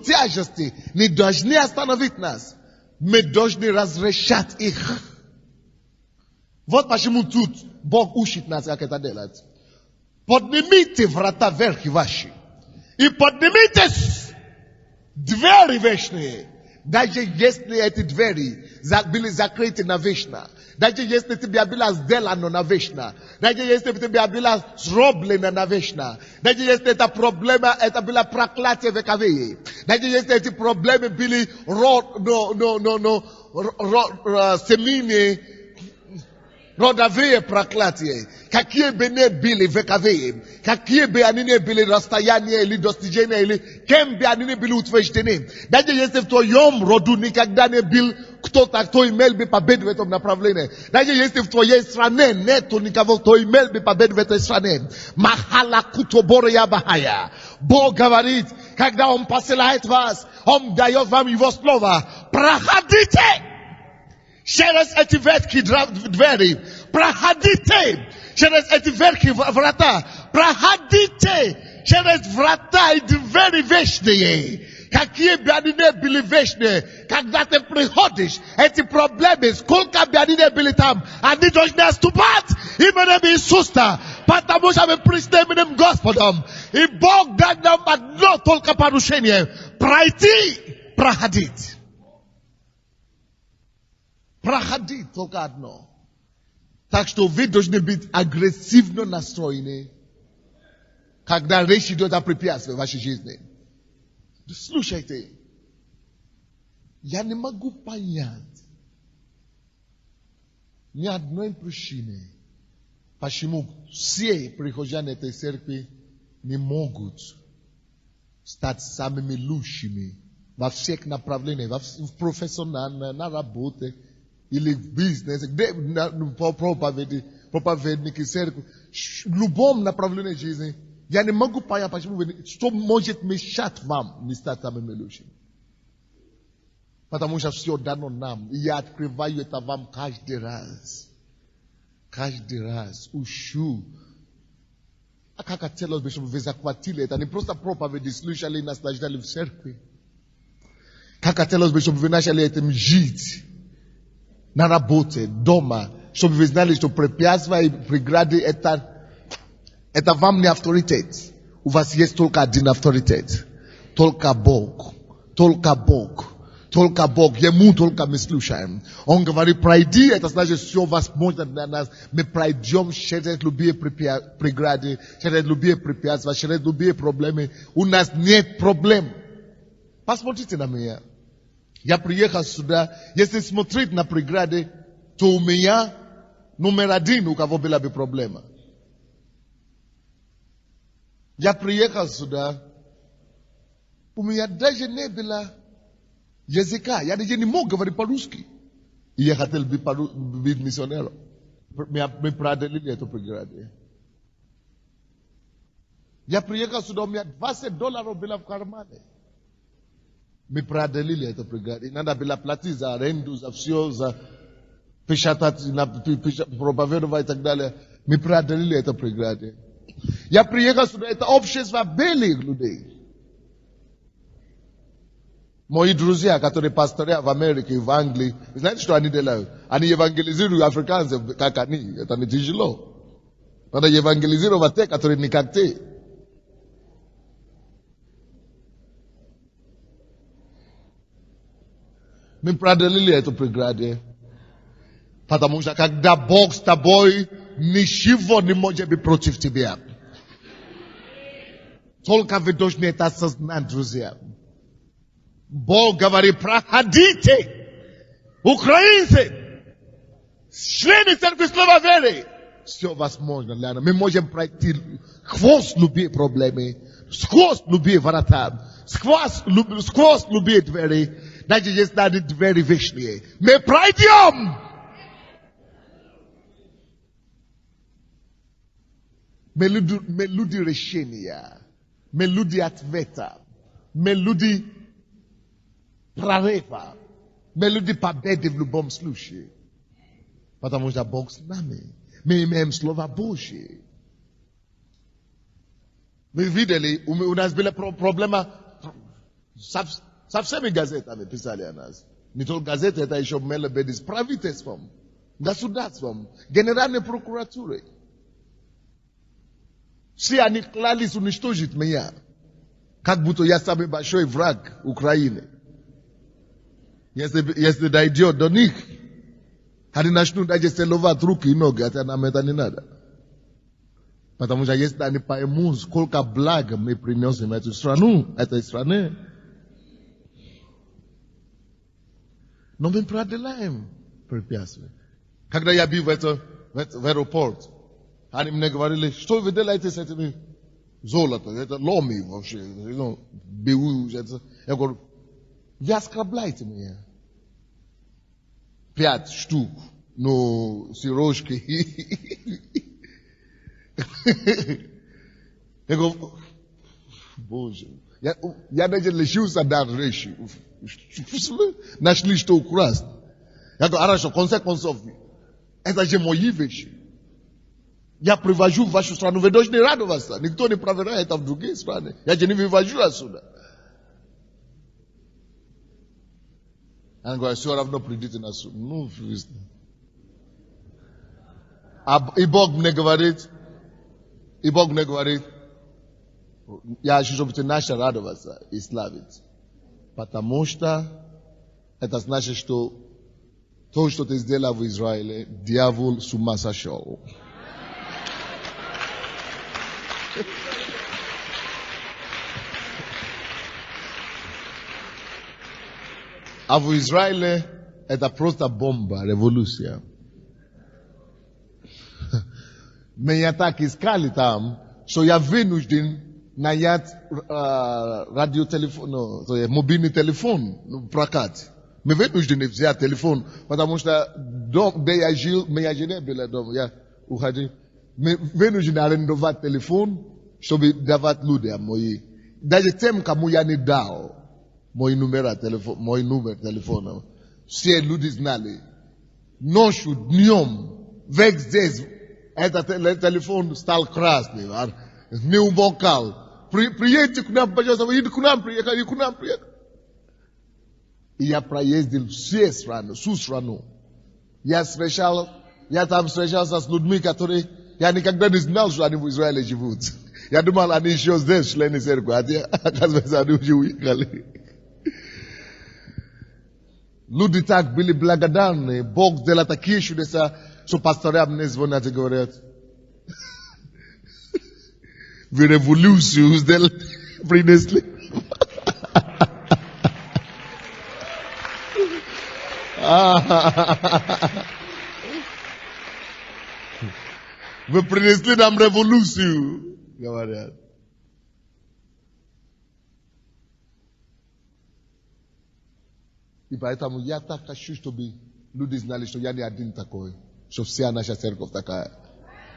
тяжести не должны остановить нас. Мы должны разрешать их. Вот почему тут Бог учит нас, как это делать. Поднимите врата вверх ваши. И поднимите двери вечные. Даже если эти двери были закрыты навечно. Даже если тебе было сделано навечно. Даже если тебе было zroблено навечно. Даже если это проблема, это было проклятие вековые. Даже если эти проблемы были семейные, родовые проклятия. Какие бы ни были вековые. Какие бы они ни были расстояния или достижения, или кем бы они ни были утверждены. Даже если в твоем роду никогда не был кто-то, кто имел бы победу в этом направлении. Даже если в твоей стране нету никого, кто имел бы победу в этой стране. Махала кутобория бахая. Бог говорит, когда Он посылает вас, Он дает вам Его слово. Проходите через эти ветхие двери. Проходите через эти ветхие врата. Проходите через врата и двери вечные. Какие бы они ни были вечные, когда ты приходишь, эти проблемы, сколько бы они ни были там, они должны отступать именем Иисуса, потому что мы пришли именем Господом. И Бог дал нам одно только поручение: пройти, проходить. Проходить только одно. Так что вы должны быть агрессивно настроены, когда речь идет о препятствиях в вашей жизни. Слушайте, я не могу понять ни одной причины, почему все прихожане этой церкви не могут стать самыми лучшими во всех направлениях, в профессионально, на работе, или в бизнесе, проповедники церкви, в любом направлении жизни. Я не могу понять, почему, что может мешать вам не стать самыми лучшими. Потому что все дано нам. И я открываю это вам каждый раз. Каждый раз. Ушу. А как хотелось бы, чтобы вы захватили это? Не просто проповеди слушали нас в церкви. Как хотелось бы, чтобы вы начали этим жить. На работе, дома. Чтобы вы знали, что препятствия и преграды это вам не авторитет. У вас есть только один авторитет. Только Бог. Только Бог. Только Бог. Ему только мы слушаем. Он говорит, пройди, это значит, все возможно для нас. Мы пройдем через любые преграды, через любые препятствия, через любые проблемы. У нас нет проблем. Посмотрите на меня. Я приехал сюда, если смотреть на преграды, то у меня номер один, у кого была бы проблема. Я приехал сюда, у меня даже не было языка. Я даже не мог говорить по-русски. И я хотел быть миссионером. Мы проделили эту преграду. Я приехал сюда, у меня $20 было в кармане. Mi pradelili это преграды. Надо было платить за аренду, за все, за печатать, проповедовать и так далее. Мы преодолели это преграды. Я приехал сюда, это общество белых людей. Мои друзья, которые пасторят в Америке и в Англии, знаете, что они делают? Они евангелизируют африканцев, как они. Это не тяжело. Надо евангелизировать те, которые не как ты. Мы преодолели эту преграду. Потому что когда Бог с тобой, ничего не может быть против тебя. Только вы должны это осознать, друзья. Бог говорит, проходите, украинцы, члены церкви слова веры. Все возможно для нас. Мы можем пройти сквозь любые проблемы, сквозь любые ворота, сквозь любые двери, даже если они двери вечные. Мы пройдем. Мы люди решения, мы люди ответа, мы люди прорыва, мы люди победы в любом случае. Потому что Бог с нами. Мы имеем Слово Божье. Мы видели, у нас была проблема со всеми газетами писали о нас. Не только газеты, это еще имело беды с правительством, государством, генеральной прокуратурой. Все они клялись уничтожить меня. Как будто я самый большой враг Украины. Если дойдет до них, они начнут даже целовать руки и ноги, это нам это не надо. Потому что если они поймут, сколько блага мы приносим эту страну, этой стране, но мы преодолеем препятствия. Когда я был в аэропорт, они мне говорили, что вы делаете с этими золотом, это ломи вообще, беу, я говорю, вы оскорбляете меня. 5 штук, но сирожки. Я говорю, Боже, я даже лишился дар речи. Нашли, что украсть. Я говорю, хорошо, в конце концов, это же мои вещи. Я привожу в вашу страну, вы должны радоваться. Никто не проверяет это в другие страны. Я же не вывожу отсюда. Она говорит, все равно придите на суд. Ну, и Бог мне говорит, я хочу, чтобы ты начал радоваться и славить. Потому что это значит, что то, что ты сделал в Израиле, дьявол с ума сошел. А в Израиле это просто бомба, революция. Меня так искали там, что я вынужден нанять радиотелефон, мобильный телефон в прокат. Мы вынуждены взять телефон, потому что дом, где я жил, моя жена была дома, я уходил. Мы вынуждены арендовать телефон, чтобы давать людям мои. Даже тем, кому я не дал. Мой номер телефона. Все люди знали. Ночью, днем, век здесь, этот телефон стал красный. Не умолкал. Приедьте к нам, пожалуйста, иди к нам, приехали, к нам, приехали. И я проездил всю страну. Я там встречался с людьми, которые, я никогда не знал, что они в Израиле живут. Я думал, они еще здесь, члены церкви. Оказывается, они уже уехали. Люди так были благодарны. Бог сделал такие чудеса, что пасторы мне звонят и говорят, в революцию принесли. Вы принесли нам революцию, говорят. И поэтому я так хочу, чтобы люди знали, что я не один такой, что вся наша церковь такая.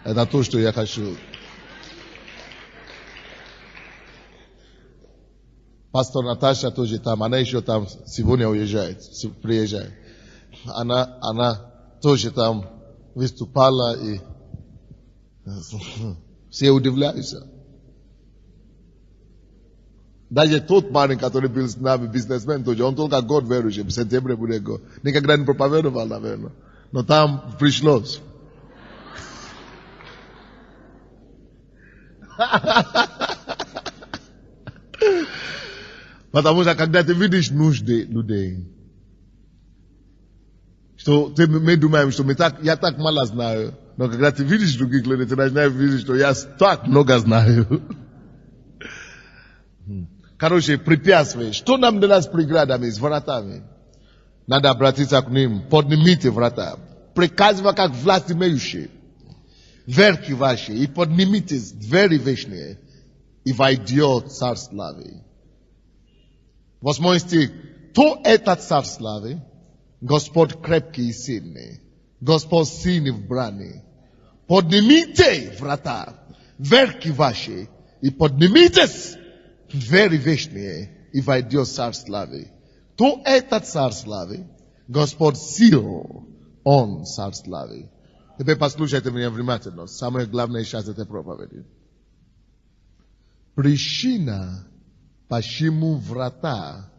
Это то, что я хочу. Pastor Natasha тоже там, она еще там сегодня уезжает, приезжает. Она тоже там выступала и все удивляются. Даже тот парень, который был с нами, бизнесмен, тоже, он только год верующий, в сентябре будет год. Никогда не проповедовал, наверное. Но там пришлось. Потому что когда ты видишь нужды людей, что мы думаем, что я так мало знаю, но когда ты видишь других людей, ты начинаешь видеть, что я так много знаю. Короче, препятствия. Что нам делать с преградами, с вратами? Надо обратиться к ним. Поднимите врата. Приказывая как власть имеющие. Верки ваши. И поднимите двери вечные. И войдет царь славы. 8 стих. То это царь славы. Господь крепкий и сильный. Господь сильный в брани. Поднимите врата. Верки ваши. И поднимитесь двери вечные, и войдет царь славы. То это царь славы, Господь сил, он царь славы. Теперь послушайте меня внимательно. Самое главное сейчас этой проповеди. Причина, почему врата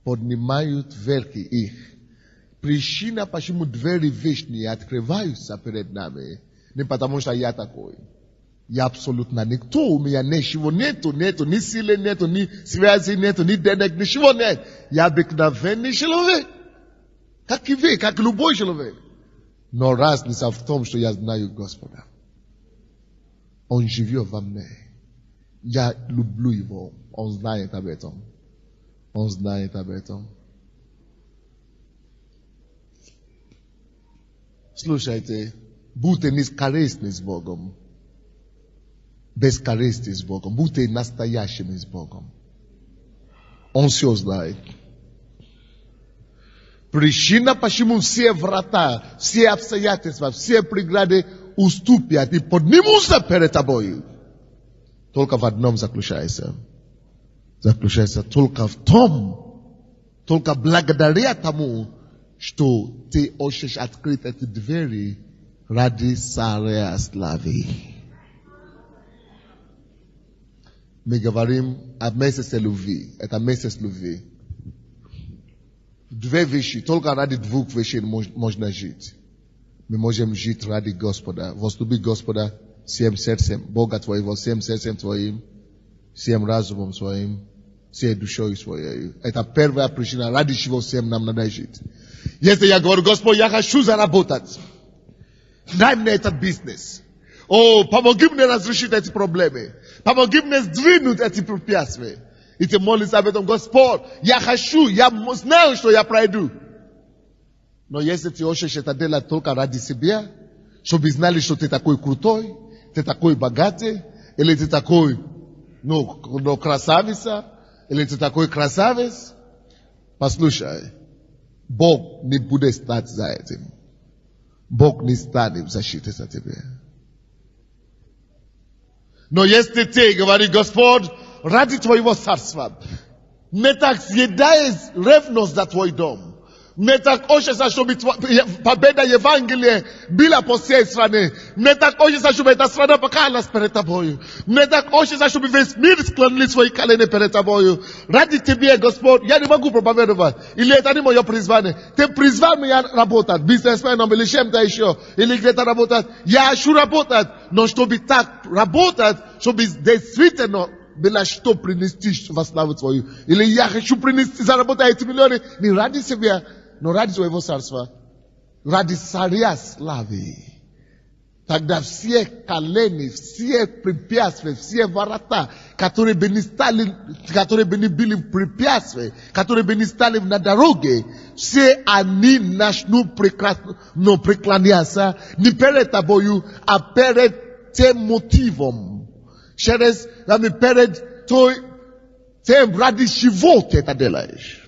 поднимают верхи их. Причина, почему двери вечные открываются перед нами, не потому что я такой. Я абсолютно никто, у меня ничего нету, ни силы нету, ни связи нету, ни денег, ничего нет. Я обыкновенный человек. Как и вы, как любой человек. Но разница в том, что я знаю Господа. Он живет во мне. Я люблю его. Он знает об этом. Он знает об этом. Слушайте, будьте нескорыстны с Богом. Бескорыстны с Богом. Будьте настоящими с Богом. Он все знает. Причина, почему все врата, все обстоятельства, все преграды уступят и поднимутся перед тобой. Только в одном заключается. Заключается только в том, только благодаря тому, что ты хочешь открыть эти двери ради царя славы. Мы говорим о месяце любви. Это месяц любви. Две вещи, только ради двух вещей можно жить. Мы можем жить ради Господа. Возлюби Господа всем сердцем, Бога твоего, всем сердцем твоим, всем разумом своим, всей душой своей. Это первая причина, ради чего всем нам надо жить. Если я говорю, Господь, я хочу заработать. Дай мне этот бизнес. О, помоги мне разрешить эти проблемы. Помоги мне сдвинуть эти препятствия. И ты молишься об этом, Господь, я хочу, я знаю, что я пройду. Но если ты хочешь это делать только ради себя, чтобы знали, что ты такой крутой, ты такой богатый, или ты такой, красавица, или ты такой красавец, послушай, Бог не будет стать за этим. Бог не станет защитой за тебя. Но если ты говоришь, Господь, ради твоего царства, мне так съедает ревность за твой дом. Мне так хочется, чтобы победа Евангелия была по всей стране. Мне так хочется, чтобы эта страна покаялась перед тобою. Мне так хочется, чтобы весь мир склонили свои колени перед тобою. Ради тебя, Господь, я не могу проповедовать. Или это не мое призвание. Ты призвал меня работать, бизнесменом или чем-то еще. Или где-то работать. Я хочу работать. Но чтобы так работать, чтобы действительно было что принести во славу твою. Или я хочу принести, заработать эти миллионы не ради себя, но ради своего царства. Ради царя славы. Тогда все колени, все препятствия, все ворота, которые бы не стали, которые бы не были препятствия, которые бы не стали на дороге, все они начнут преклоняться не перед тобою, а перед тем мотивом. Перед тем, ради чего ты это делаешь.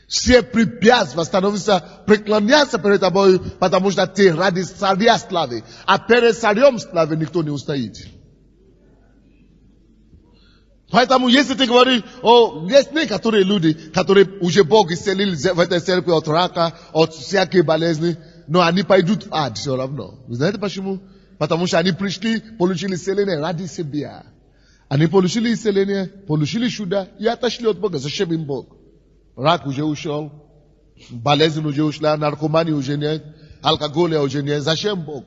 Все препятствия становятся преклоняться перед тобой, потому что ты ради царя славы. А перед царем славы никто не устоит. Поэтому, если ты говоришь, есть некоторые люди, которые уже Бог исцелил в этой церкви от рака, от всяких болезней, но они пойдут в ад все равно. Вы знаете почему? Потому что они пришли, получили исцеление ради себя. Они получили исцеление, получили чудо и отошли от Бога. Зачем им Бог? Рак уже ушел, болезнь уже ушла, наркомания уже нет, алкоголя уже нет. Зачем Бог?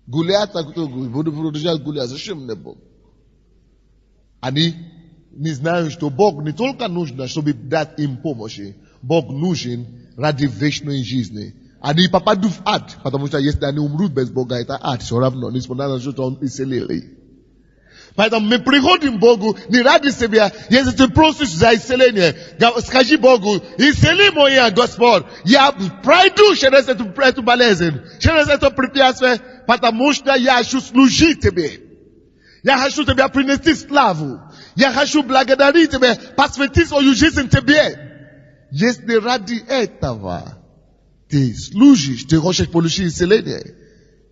Гулять, буду продолжать гулять. Зачем мне Бог? Они не знают, что Бог не только нужен, чтобы дать им помощь. Бог нужен ради вечной жизни. Они попадут в ад, потому что если они умрут без Бога, это ад. Все равно, несмотря на то, что Он исцелили. Поэтому мы приходим к Богу не ради себя. Если ты просишь за исцеление, скажи Богу, исцели меня, Господь. Я пройду через эту болезнь, через это препятствие, потому что я хочу служить Тебе. Я хочу Тебя принести славу. Я хочу благодарить Тебя, посвятить свою жизнь Тебе. Если ради этого ты служишь, ты хочешь получить исцеление,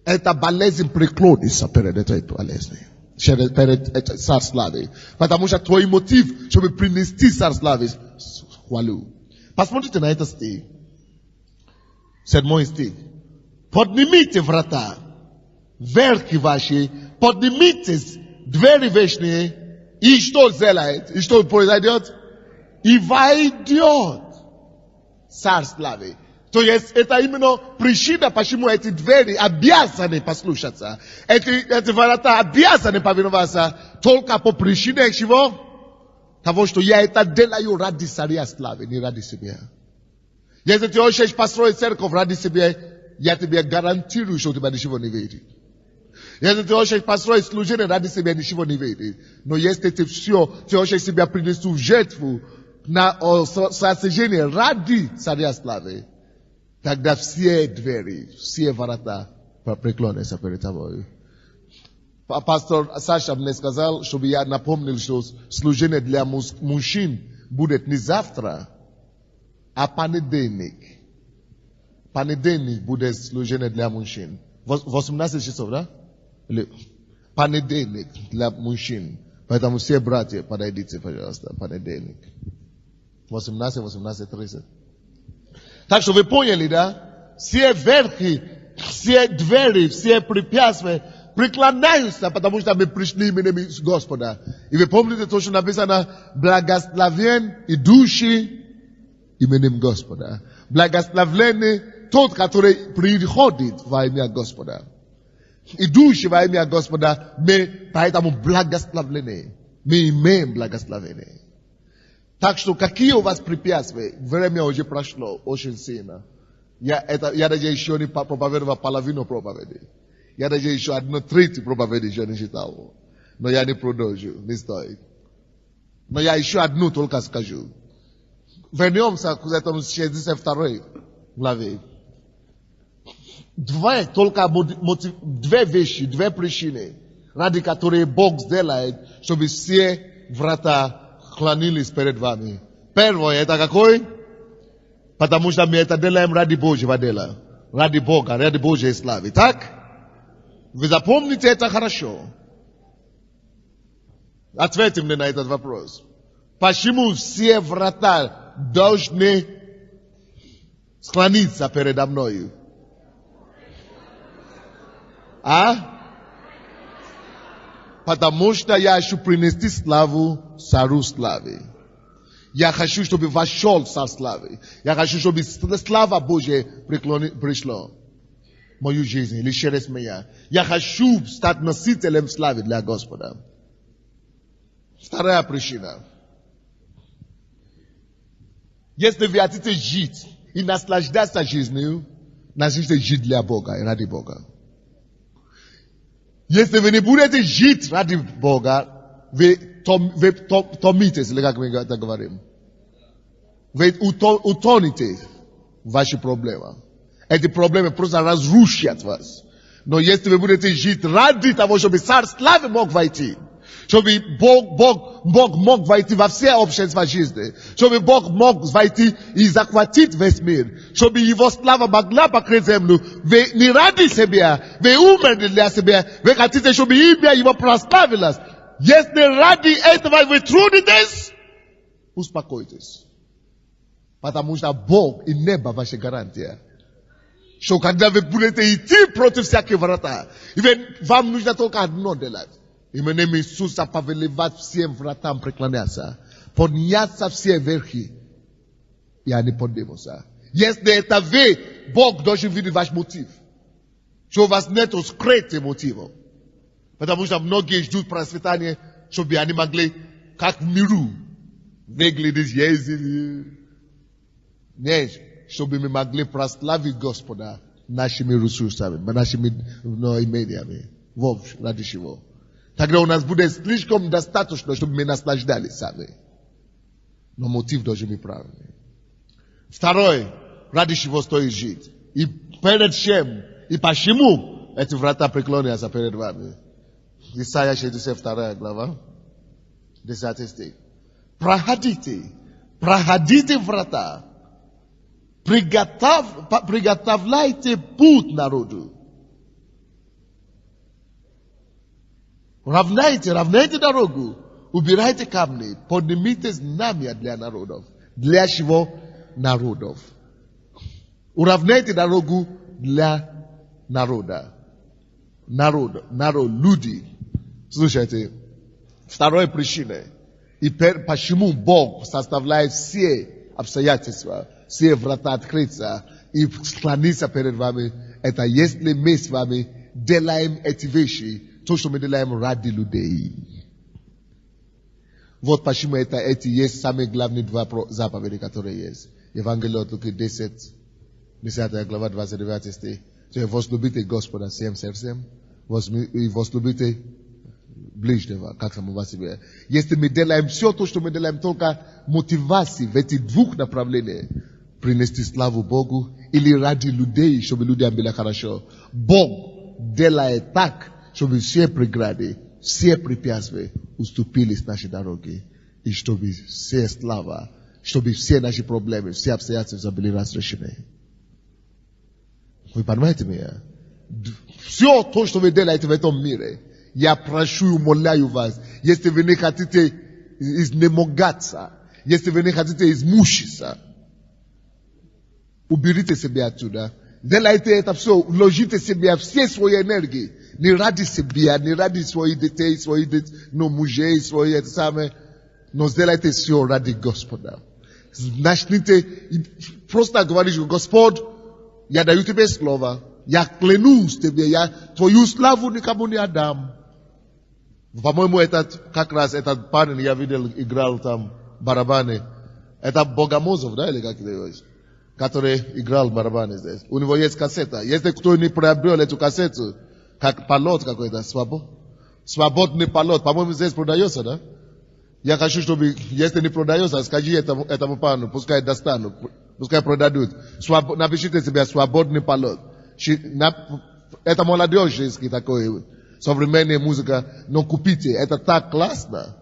эта болезнь преклонится перед этой болезнью. Перед царь славы. Потому что твой мотив, чтобы принести царь славы, хвалу. Посмотрите на этот стих. 7 стих. Поднимите врата, верхи ваши, поднимитесь двери вечные, и что сделает? И что произойдет? И войдет царь славы. То есть это именно причина, почему эти двери обязаны послушаться. Эти врата обязаны повиноваться только по причине чего? Того, что я это делаю ради царя славы, не ради себя. Если ты хочешь построить церковь ради себя, я тебе гарантирую, что у тебя ничего не выйдет. Если ты хочешь построить служение ради себя, ничего не выйдет. Но если ты хочешь себя принести в жертву на сожжение ради царя славы, тогда все двери, все ворота преклонятся перед тобой. Пастор Саша мне сказал, чтобы я напомнил, что служение для мужчин будет не завтра, а понедельник. Понедельник будет служение для мужчин. 18 часов, да? Понедельник для мужчин. Поэтому все братья, подойдите, пожалуйста, понедельник. 18:30. Так что вы поняли, да? Все верхи, все двери, все препятствия преклоняются, потому что мы пришли именем Господа. И вы помните то, что написано, благословен идущий именем Господа. Благословенный тот, который приходит во имя Господа. Идущий во имя Господа, мы поэтому благословлены. Мы имеем благословение. Так что какие у вас препятствия? Время уже прошло очень сильно. Я даже еще не проповедовал половину проповеди. Я даже еще 1/3 проповеди еще не читал. Но я не продолжу, не стоит. Но я еще одну только скажу. Вернемся к этому 62 главе. Две вещи, две причины, ради которых Бог сделает, чтобы все врата клонились перед вами. Первое, это какой? Потому что мы это делаем ради Божьего дела. Ради Бога, ради Божьей славы. Так? Вы запомните это хорошо. Ответьте мне на этот вопрос. Почему все врата должны склониться передо мною? Потому что я хочу принести славу царю славы. Я хочу, чтобы вошел царь славы. Я хочу, чтобы слава Божья пришла в мою жизнь или через меня. Я хочу стать носителем славы для Господа. Вторая причина. Если вы хотите жить и наслаждаться жизнью, начните жить для Бога и ради Бога. Если вы не будете жить ради Бога, вы томитесь, как мы это говорим. Вы утонете в ваши проблемы. Эти проблемы просто разрушат вас. Но если вы будете жить ради того, чтобы царь славы мог войти, чтобы Бог мог войти во все общества жизни, чтобы Бог мог войти и захватить весь мир, чтобы Его слава могла покрыть землю, вы не ради себя, вы умерли для себя, вы хотите, чтобы имя Его прославилось. Если ради этого вы трудитесь, успокойтесь. Потому что Бог и небо ваша гарантия. Что когда вы будете идти против всяких врата, вам нужно только одно делать. Именем Иисуса повелевать всем вратам преклоняться. Подняться все верхи. И они поднимутся. Если это вы, Бог должен видеть ваш мотив. Что у вас нет скрытых мотивов. Потому что многие ждут процветания, чтобы они могли, как в миру, выглядеть, ездить. Нет, чтобы мы могли прославить Господа нашими ресурсами, нашими имениями. Вот ради чего. Тогда у нас будет слишком достаточно, чтобы мы наслаждались сами. Но мотив должен быть правильный. Второе, ради чего стоит жить. И перед чем, и почему эти врата преклонятся перед вами. Исайя 62 глава, 10 стих. Проходите врата. Приготовляйте путь народу. Равняйте дорогу. Убирайте камни. Поднимите знамя для народов. Для чего? Народов. Уравняйте дорогу для народа. Народ, люди. Слушайте, вторая причина. И почему Бог составляет все обстоятельства, все врата открыться и склониться перед вами, это если мы с вами делаем эти вещи, то, что мы делаем ради людей. Вот почему эти есть самые главные два заповеди, которые есть. Евангелие от Луки 10 глава 29 стих. Возлюбите Господа всем сердцем и возлюбите ближнего, как самого себя. Если мы делаем все то, что мы делаем, только мотивации в эти двух направлениях, принести славу Богу или ради людей, чтобы людям было хорошо. Бог делает так, чтобы все преграды, все препятствия уступили с нашей дороги. И чтобы все слава, чтобы все наши проблемы, все обстоятельства были разрешены. Вы понимаете меня? Все то, что вы делаете в этом мире, я прошу и умоляю вас, если вы не хотите изнемогаться, если вы не хотите измучиться, уберите себя отсюда. Делайте это все, вложите себе все свои энергии. Не ради себя, не ради своих детей, мужей, это самое. Но сделайте все ради Господа. Начните, просто говоришь, Господь, я даю тебе слово, я клянусь тебе, я твою славу никому не отдам. По-моему, как раз этот парень, я видел, играл там барабаны. Это Богомозов, да, или как это есть? Который играл барабаны здесь. У него есть кассета. Если кто не приобрел эту кассету, как полет какой-то, свободный полет, по-моему, здесь продается, да? Я хочу, чтобы, если не продается, скажи этому парню, пускай достанут, пускай продадут. Напишите себе свободный полет. Это молодежный такой, современная музыка, но купите, это так классно.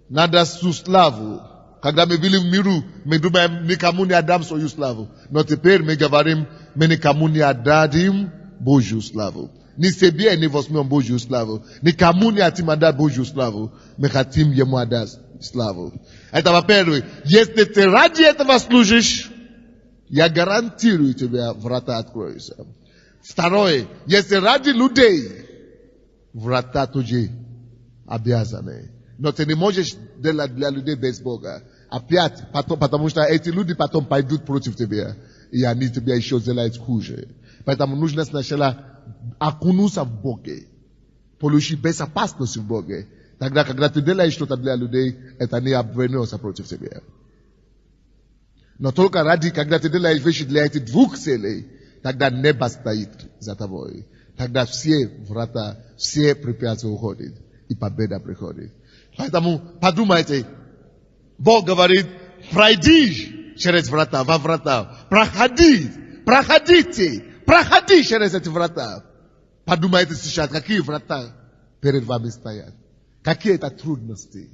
Надо всю славу. Когда мы были в миру, мы думаем, никому не отдам свою славу. Но теперь мы говорим, мы никому не отдадим Божью славу. Ни себе не возьмем Божью славу. Никому не хотим отдать Божью славу. Мы хотим Ему отдать славу. Это во-первых. Если ты ради этого служишь, я гарантирую тебе, врата откроются. Второе. Если ради людей, врата тоже обязаны. Но ты не можешь делать для людей без Бога. Опять, потому что эти люди потом пойдут против тебя. И они тебя еще сделают хуже. Поэтому нужно сначала окунуться в Боге. Получить безопасность в Боге. Тогда, когда ты делаешь что-то для людей, это не обернется против тебя. Но только ради, когда ты делаешь вещи для этих двух целей, тогда небо стоит за тобой. Тогда все врата, все препятствия уходят. И победа приходит. Поэтому подумайте, Бог говорит, пройди через врата, во врата, проходи через эти врата. Подумайте сейчас, какие врата перед вами стоят. Какие это трудности.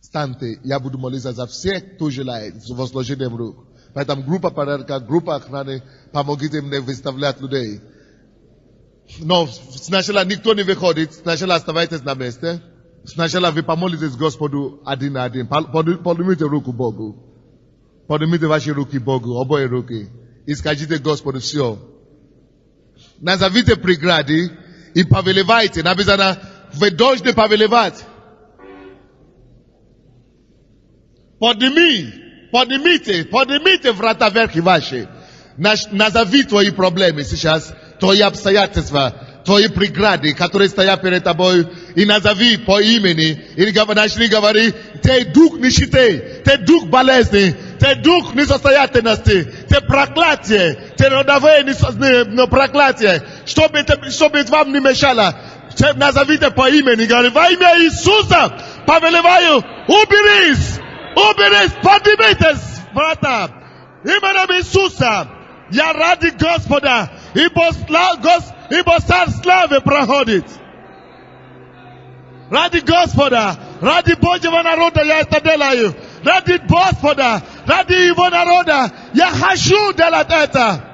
Станьте, я буду молиться за всех, кто желает, с возложением рук. Поэтому группа порядка, группа охраны, помогите мне выставлять людей. No, sначала никто не выходит, сначала оставайтесь на месте. Сначала вы помолитесь Господу один на один. Поднимите руку Богу. Поднимите ваши руки Богу, обои руки. И скажите Господу все. Назовите преграды и повелевайте. Написано, вы должны повелевать. Поднимите врата вверх ваши. Назови твои проблемы сейчас, твои обстоятельства, твои преграды, которые стоят перед тобой, и назови по имени, и начни говорить, ты дух нищеты, ты дух болезни, ты дух несостоятельности, ты проклятие, ты родовое проклятие, чтобы вам не мешало. Назовите по имени, говори, во имя Иисуса, повелеваю, уберись, поднимитесь врата, именем Иисуса. Я ради Господа, ибо царь славы проходит. Ради Господа, ради Божьего народа я это делаю. Ради Господа, ради его народа я хочу делать это.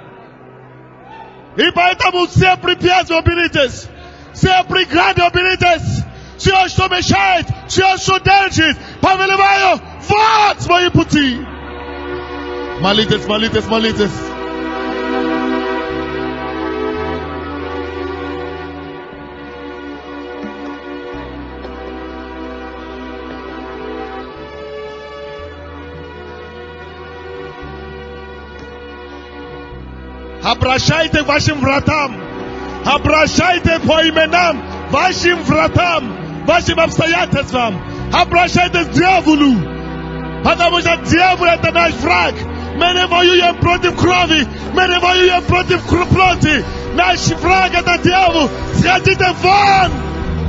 И поэтому все препятствия уберитесь, все преграды уберитесь, все, что мешает, все, что держит, повелеваю, вот свои пути. Молитесь. Обращайте к вашим вратам. Обращайте по именам вашим вратам, вашим обстоятельствам. Обращайтесь к дьяволу. Потому что дьявол это наш враг. Мы не воюем против крови. Мы не воюем против плоти. Наш враг это дьявол. Сходите вон.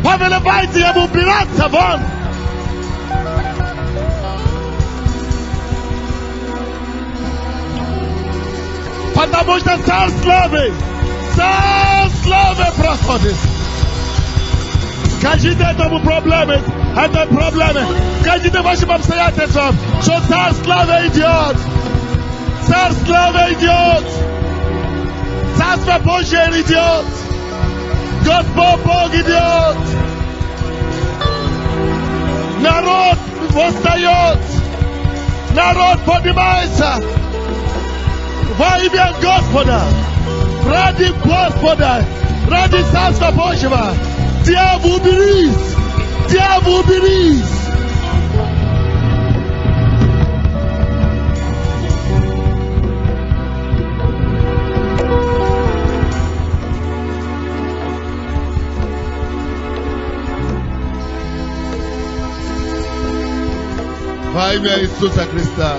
Повелевайте ему убираться вон. Потому что царь славы проходит. Скажите этому проблеме, скажите вашим обстоятельствам, что царь славы идет. Царь славы идет. Царство Божье идет. Господь Бог идет. Народ восстает. Народ поднимается. Во имя Господа, ради Господа, ради Царства Божьего, дьявол уберись, дьявол уберись. Во имя Иисуса Христа.